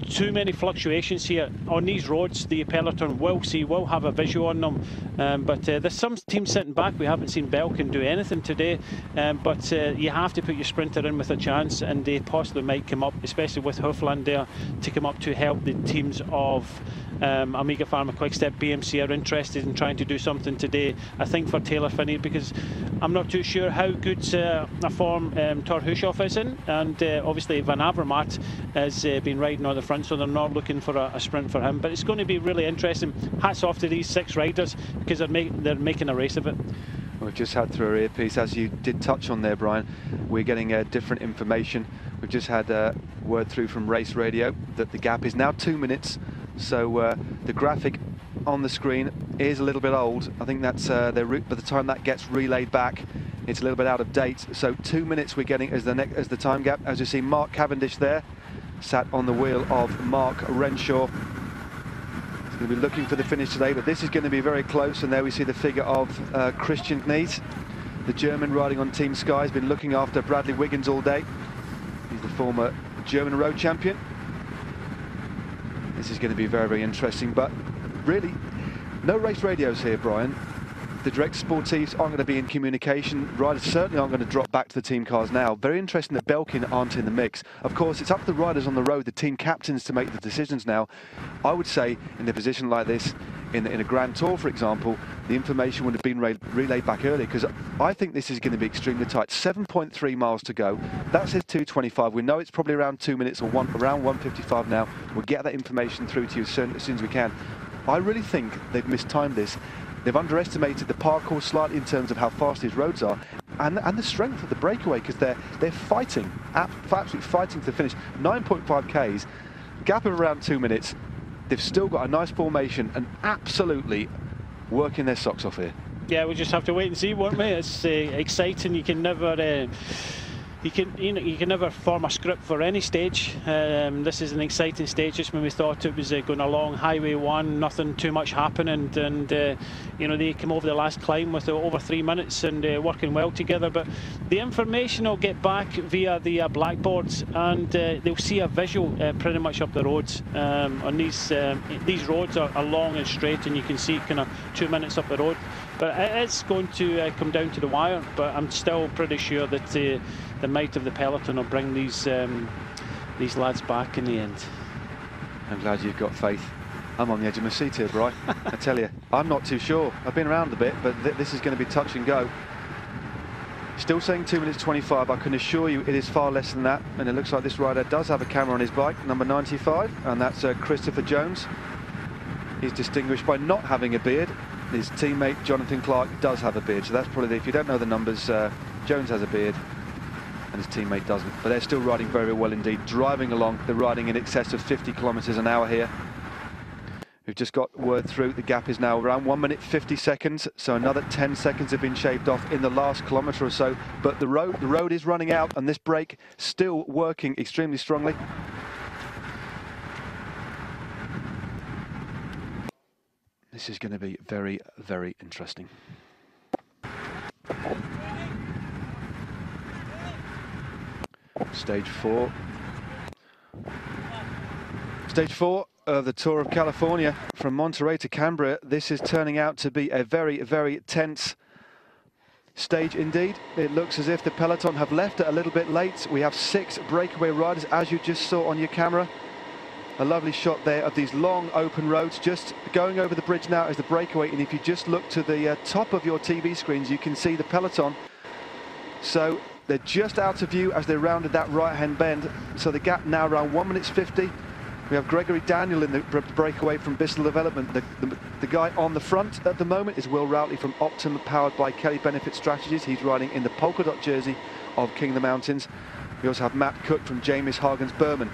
Too many fluctuations here on these roads. The peloton will have a visual on them, but there's some teams sitting back. We haven't seen Belkin do anything today, but you have to put your sprinter in with a chance, and they possibly might come up, especially with Hofland there, to come up to help the teams of Amiga Pharma, Quickstep, BMC are interested in trying to do something today, I think, for Taylor Phinney, because I'm not too sure how good a form Thor Hushoff is in, and obviously Van Avermaet has been riding on the front, so they're not looking for a sprint for him. But it's going to be really interesting. Hats off to these 6 riders, because they're making a race of it. We've just had through our earpiece, as you did touch on there, Brian, we're getting different information. We've just had word through from Race Radio that the gap is now 2 minutes. So the graphic on the screen is a little bit old. I think that's their route. By the time that gets relayed back, it's a little bit out of date. So 2 minutes we're getting as the time gap. As you see, Mark Cavendish there, sat on the wheel of Mark Renshaw. He's going to be looking for the finish today, but this is going to be very close. And there we see the figure of Christian Knies, the German riding on Team Sky. Has been looking after Bradley Wiggins all day. He's the former German road champion. This is going to be very, very interesting, but really, no race radios here, Brian. The direct sportifs aren't going to be in communication. Riders certainly aren't going to drop back to the team cars now. Very interesting that Belkin aren't in the mix. Of course, it's up to the riders on the road, the team captains, to make the decisions now. I would say, in a position like this, in a Grand Tour, for example, the information would have been relayed back earlier, because I think this is going to be extremely tight. 7.3 miles to go. That says 2:25. We know it's probably around 2 minutes, or around 1:55 now. We'll get that information through to you as soon as we can. I really think they've mistimed this. They've underestimated the parcours slightly in terms of how fast these roads are, and the strength of the breakaway, because they're fighting, absolutely fighting to the finish. 9.5 Ks, gap of around 2 minutes. They've still got a nice formation and absolutely working their socks off here. Yeah, we'll just have to wait and see, won't we? It's exciting. You can never you can never form a script for any stage. This is an exciting stage. Just when we thought it was going along Highway 1, nothing too much happening, and they come over the last climb with over 3 minutes and working well together. But the information will get back via the blackboards, and they'll see a visual pretty much up the roads. On these roads are long and straight, and you can see kind of 2 minutes up the road. But it's going to come down to the wire. But I'm still pretty sure that the might of the peloton will bring these lads back in the end. I'm glad you've got faith. I'm on the edge of my seat here, Brian. I tell you, I'm not too sure. I've been around a bit, but this is going to be touch and go. Still saying 2 minutes 25. I can assure you it is far less than that. And it looks like this rider does have a camera on his bike, number 95, and that's Christopher Jones. He's distinguished by not having a beard. His teammate Jonathan Clark does have a beard, so that's probably if you don't know the numbers, Jones has a beard and his teammate doesn't. But they're still riding very well indeed, driving along. They're riding in excess of 50 kilometers an hour here. We've just got word through. The gap is now around 1 minute 50 seconds, so another 10 seconds have been shaved off in the last kilometre or so. But the road is running out, and this brake still working extremely strongly. This is going to be very, very interesting. Stage 4. Stage 4 of the Tour of California from Monterey to Cambria. This is turning out to be a very, very tense stage indeed. It looks as if the peloton have left it a little bit late. We have 6 breakaway riders, as you just saw on your camera. A lovely shot there of these long open roads. Just going over the bridge now is the breakaway, and if you just look to the top of your TV screens, you can see the peloton. So they're just out of view as they rounded that right-hand bend. So the gap now around 1:50. We have Gregory Daniel in the breakaway from Bissell Development. The guy on the front at the moment is Will Routley from Optum, powered by Kelly Benefit Strategies. He's riding in the polka dot jersey of King of the Mountains. We also have Matt Cook from James Hagens Berman.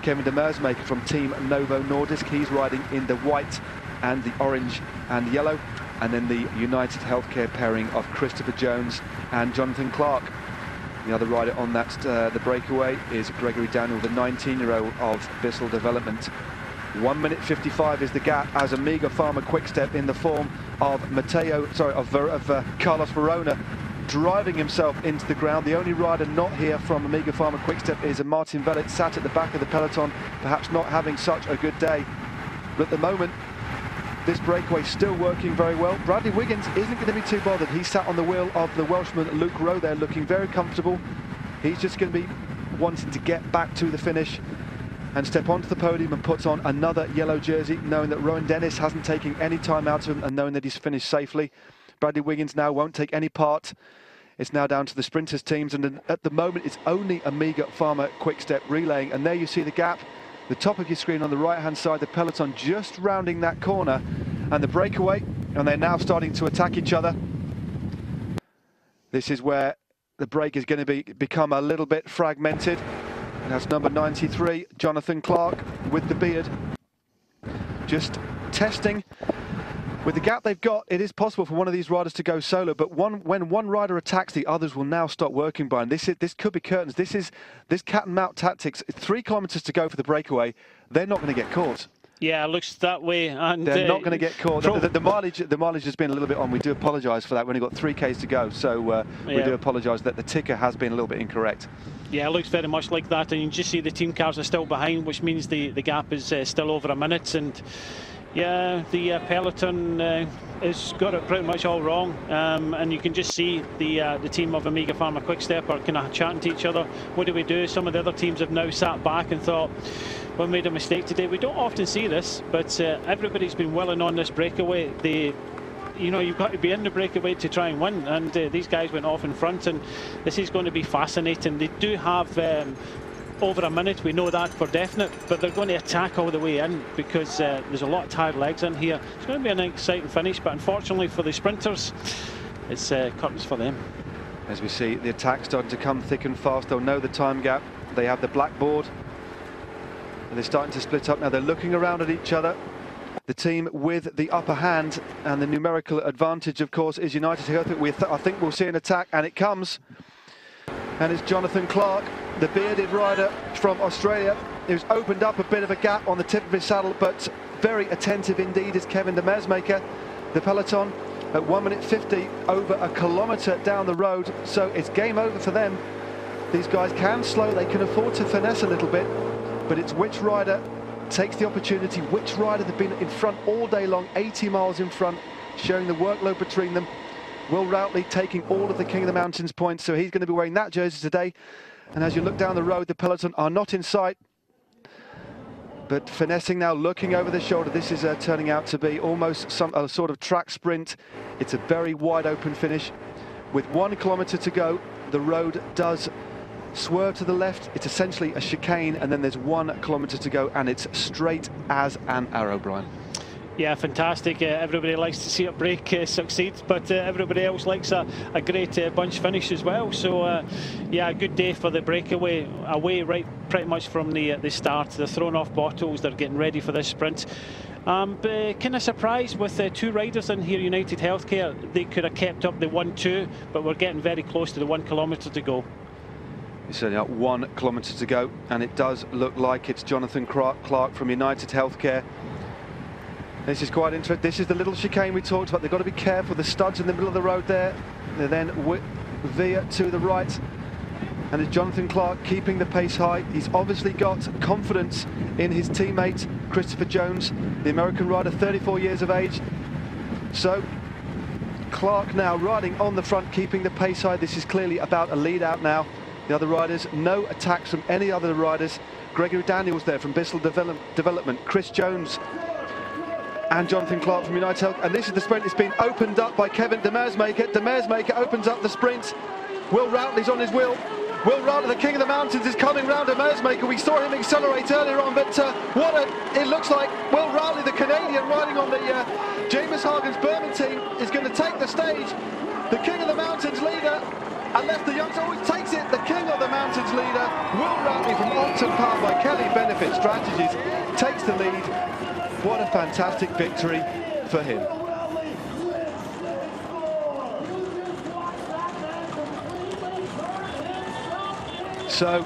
Kevin de Meersmaker from Team Novo Nordisk. He's riding in the white and the orange and yellow. And then the United Healthcare pairing of Christopher Jones and Jonathan Clark. The other rider on that, the breakaway, is Gregory Daniel, the 19-year-old of Bissell Development. 1:55 is the gap as Amiga Pharma Quickstep in the form of Carlos Verona driving himself into the ground. The only rider not here from Amiga Pharma Quickstep is Martin Vellet, sat at the back of the peloton, perhaps not having such a good day. But at the moment, this breakaway still working very well. Bradley Wiggins isn't going to be too bothered. He sat on the wheel of the Welshman Luke Rowe there, looking very comfortable. He's just going to be wanting to get back to the finish and step onto the podium and put on another yellow jersey, knowing that Rowan Dennis hasn't taken any time out of him and knowing that he's finished safely. Bradley Wiggins now won't take any part. It's now down to the sprinters teams, and at the moment it's only Amiga Pharma Quickstep relaying. And there you see the gap. The top of your screen on the right-hand side, the peloton just rounding that corner, and the breakaway, and they're now starting to attack each other. This is where the break is going to become a little bit fragmented. And that's number 93, Jonathan Clark, with the beard. Just testing. With the gap they've got, it is possible for one of these riders to go solo, but when one rider attacks, the others will now stop working by. And this could be curtains. This cat and mouse tactics. 3 kilometres to go for the breakaway. They're not going to get caught. Yeah, it looks that way. And they're not going to get caught. The mileage has been a little bit on. We do apologise for that. We've only got 3 Ks to go, so we do apologise that the ticker has been a little bit incorrect. Yeah, it looks very much like that, and you just see the team cars are still behind, which means the gap is still over a minute. And yeah, the peloton has got it pretty much all wrong, and you can just see the team of Amiga Pharma Quickstep are kind of chatting to each other. What do we do? Some of the other teams have now sat back and thought, we made a mistake today. We don't often see this, but everybody's been willing on this breakaway. You've got to be in the breakaway to try and win, and these guys went off in front, and this is going to be fascinating. They do have over a minute, we know that for definite, but they're going to attack all the way in because there's a lot of tired legs in here. It's going to be an exciting finish, but unfortunately for the sprinters, it's curtains for them. As we see the attack starting to come thick and fast, they'll know the time gap. They have the blackboard, and they're starting to split up now. They're looking around at each other. The team with the upper hand and the numerical advantage, of course, is United Health. I think we'll see an attack, and it comes. And it's Jonathan Clark, the bearded rider from Australia, who's opened up a bit of a gap on the tip of his saddle, but very attentive indeed is Kevin de Meersmaker. The peloton at 1:50, over a kilometre down the road, so it's game over for them. These guys can slow, they can afford to finesse a little bit, but it's which rider takes the opportunity, which rider they've been in front all day long, 80 miles in front, showing the workload between them. Will Routley taking all of the King of the Mountains points, so he's going to be wearing that jersey today. And as you look down the road, the peloton are not in sight, but finessing now, looking over the shoulder. This is turning out to be almost a sort of track sprint. It's a very wide open finish. With 1 kilometre to go, the road does swerve to the left. It's essentially a chicane, and then there's 1 kilometre to go, and it's straight as an arrow, Brian. Yeah, fantastic. Everybody likes to see it break succeed, but everybody else likes a great bunch finish as well. So, yeah, a good day for the breakaway. Away right pretty much from the start. They're throwing off bottles. They're getting ready for this sprint. But kind of surprised with 2 riders in here, United Healthcare. They could have kept up the 1-2, but we're getting very close to the 1 kilometre to go. It's certainly up 1 kilometre to go, and it does look like it's Jonathan Clark from United Healthcare. This is quite interesting. This is the little chicane we talked about. They've got to be careful. The studs in the middle of the road there. They then veer to the right. And it's Jonathan Clark keeping the pace high. He's obviously got confidence in his teammate, Christopher Jones, the American rider, 34 years of age. So Clark now riding on the front, keeping the pace high. This is clearly about a lead out now. The other riders, no attacks from any other riders. Gregory Daniels there from Bissell Development, Chris Jones and Jonathan Clark from United Health. And this is the sprint. It's been opened up by Kevin de Meersmaeker. De Meersmaeker opens up the sprint. Will Routley's on his wheel. Will Routley, the king of the mountains, is coming round de Meersmaeker. We saw him accelerate earlier on, but it looks like Will Routley, the Canadian riding on the James Hagen's Berman team, is going to take the stage. The king of the mountains leader, unless the youngster always takes it, the king of the mountains leader, Will Routley from Optum, powered by Kelly Benefit Strategies, takes the lead. What a fantastic victory for him. So,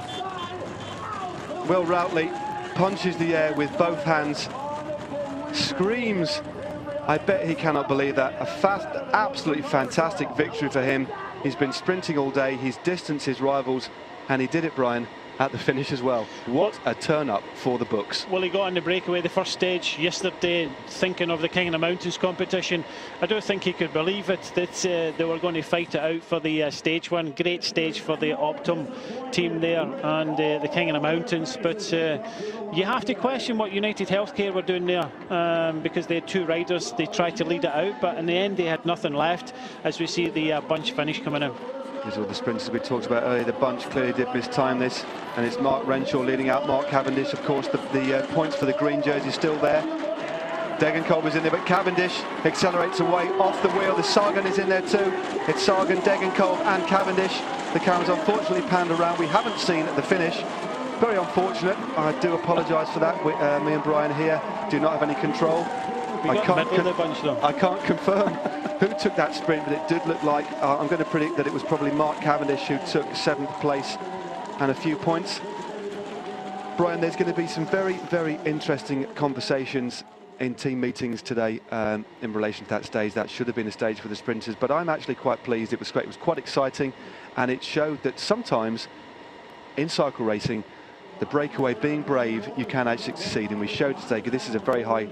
Will Routley punches the air with both hands, screams. I bet he cannot believe that. Absolutely fantastic victory for him. He's been sprinting all day, he's distanced his rivals, and he did it, Brian, at the finish as well. What a turn-up for the books. Well, he got on the breakaway the first stage yesterday, thinking of the King of the Mountains competition. I don't think he could believe it, that they were going to fight it out for the stage one. Great stage for the Optum team there and the King of the Mountains. But you have to question what United Healthcare were doing there, because they had two riders. They tried to lead it out, but in the end they had nothing left, as we see the bunch finish coming in. These are all the sprinters we talked about earlier. The bunch clearly did mistime this, and it's Mark Renshaw leading out Mark Cavendish. Of course, the points for the green jersey still there. Degenkolb is in there, but Cavendish accelerates away off the wheel. The Sagan is in there too. It's Sagan, Degenkolb and Cavendish. The cameras unfortunately panned around. We haven't seen the finish. Very unfortunate. I do apologise for that. Me and Brian here do not have any control. I can't confirm who took that sprint, but it did look like, I'm going to predict that it was probably Mark Cavendish who took 7th place and a few points. Brian, there's going to be some very, very interesting conversations in team meetings today in relation to that stage. That should have been a stage for the sprinters, but I'm actually quite pleased. It was great. It was quite exciting, and it showed that sometimes in cycle racing, the breakaway, being brave, you can actually succeed, and we showed today because this is a very high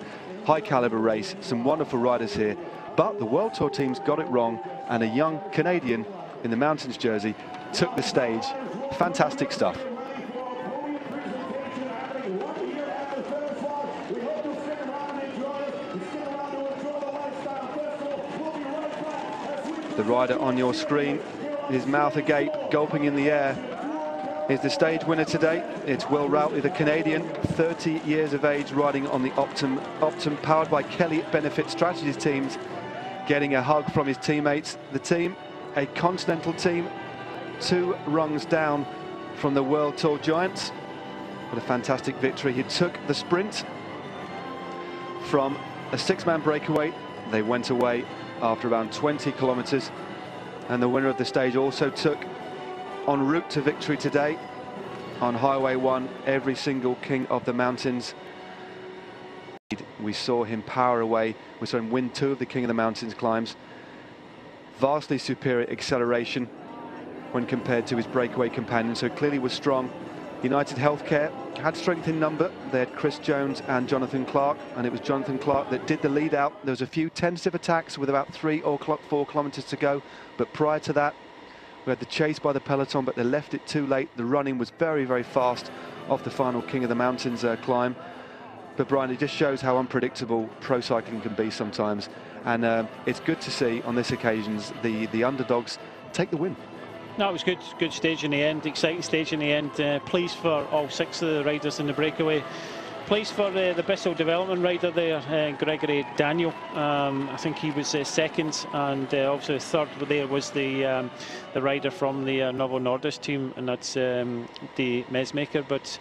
caliber race, some wonderful riders here, but the World Tour teams got it wrong, and a young Canadian in the Mountains jersey took the stage. Fantastic stuff. The rider on your screen, his mouth agape, gulping in the air, is the stage winner today. It's Will Routley, the Canadian, 30 years of age, riding on the Optum powered by Kelly Benefit Strategies teams, getting a hug from his teammates. The team, a continental team, 2 rungs down from the World Tour giants. What a fantastic victory. He took the sprint from a 6-man breakaway. They went away after around 20 kilometers, and the winner of the stage also took, en route to victory today on Highway 1, every single King of the Mountains. We saw him power away. We saw him win 2 of the King of the Mountains climbs. Vastly superior acceleration when compared to his breakaway companion, so clearly was strong. United Healthcare had strength in number. They had Chris Jones and Jonathan Clark, and it was Jonathan Clark that did the lead out. There was a few tentative attacks with about 3 or 4 kilometers to go, but prior to that, we had the chase by the peloton, but they left it too late. The running was very, very fast off the final King of the Mountains climb. But Brian, it just shows how unpredictable pro cycling can be sometimes. And it's good to see on this occasions the underdogs take the win. No, it was good stage in the end, exciting stage in the end. Pleased for all 6 of the riders in the breakaway. Pleased for the Bissell Development rider there, Gregory Daniel. I think he was second, and obviously third there was the rider from the Novo Nordisk team, and that's the Meersmaeker. But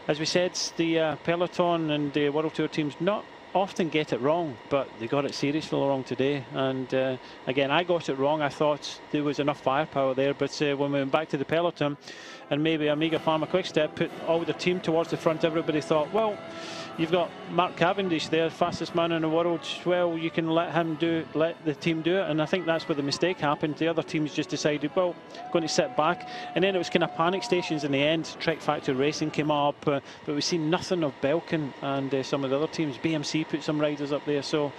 as we said, the peloton and the World Tour teams not often get it wrong, but they got it seriously wrong today. And again, I got it wrong. I thought there was enough firepower there, but when we went back to the peloton, and maybe Amiga Pharma Quickstep put all the team towards the front, everybody thought, well, you've got Mark Cavendish there, fastest man in the world. Well, you can let the team do it. And I think that's where the mistake happened. The other teams just decided, well, going to sit back. And then it was kind of panic stations in the end. Trek Factory Racing came up, but we've seen nothing of Belkin and some of the other teams. BMC put some riders up there. So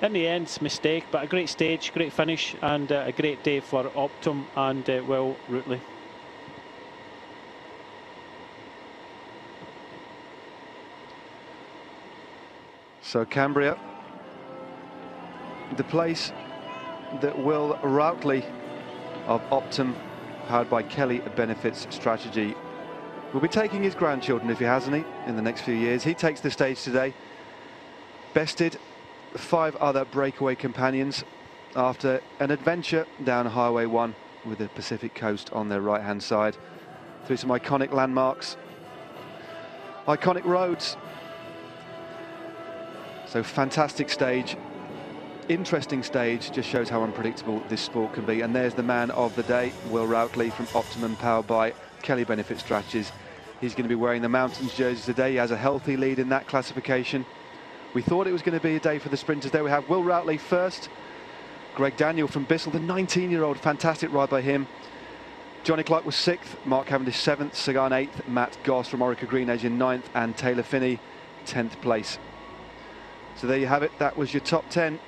in the end, mistake, but a great stage, great finish, and a great day for Optum and Will Rootley. So Cambria, the place that Will Routley of Optum, powered by Kelly Benefits Strategy, will be taking his grandchildren, if he has any, in the next few years. He takes the stage today, bested 5 other breakaway companions after an adventure down Highway 1 with the Pacific Coast on their right-hand side, through some iconic landmarks, iconic roads. So fantastic stage, interesting stage, just shows how unpredictable this sport can be. And there's the man of the day, Will Routley from Optimum, powered by Kelly Benefit Strategies. He's going to be wearing the Mountains jersey today. He has a healthy lead in that classification. We thought it was going to be a day for the sprinters. There we have Will Routley first, Greg Daniel from Bissell, the 19-year-old, fantastic ride by him. Johnny Clark was 6th, Mark Cavendish 7th, Sagan 8th, Matt Goss from Orica Green Edge in 9th, and Taylor Finney 10th place. So there you have it, that was your top 10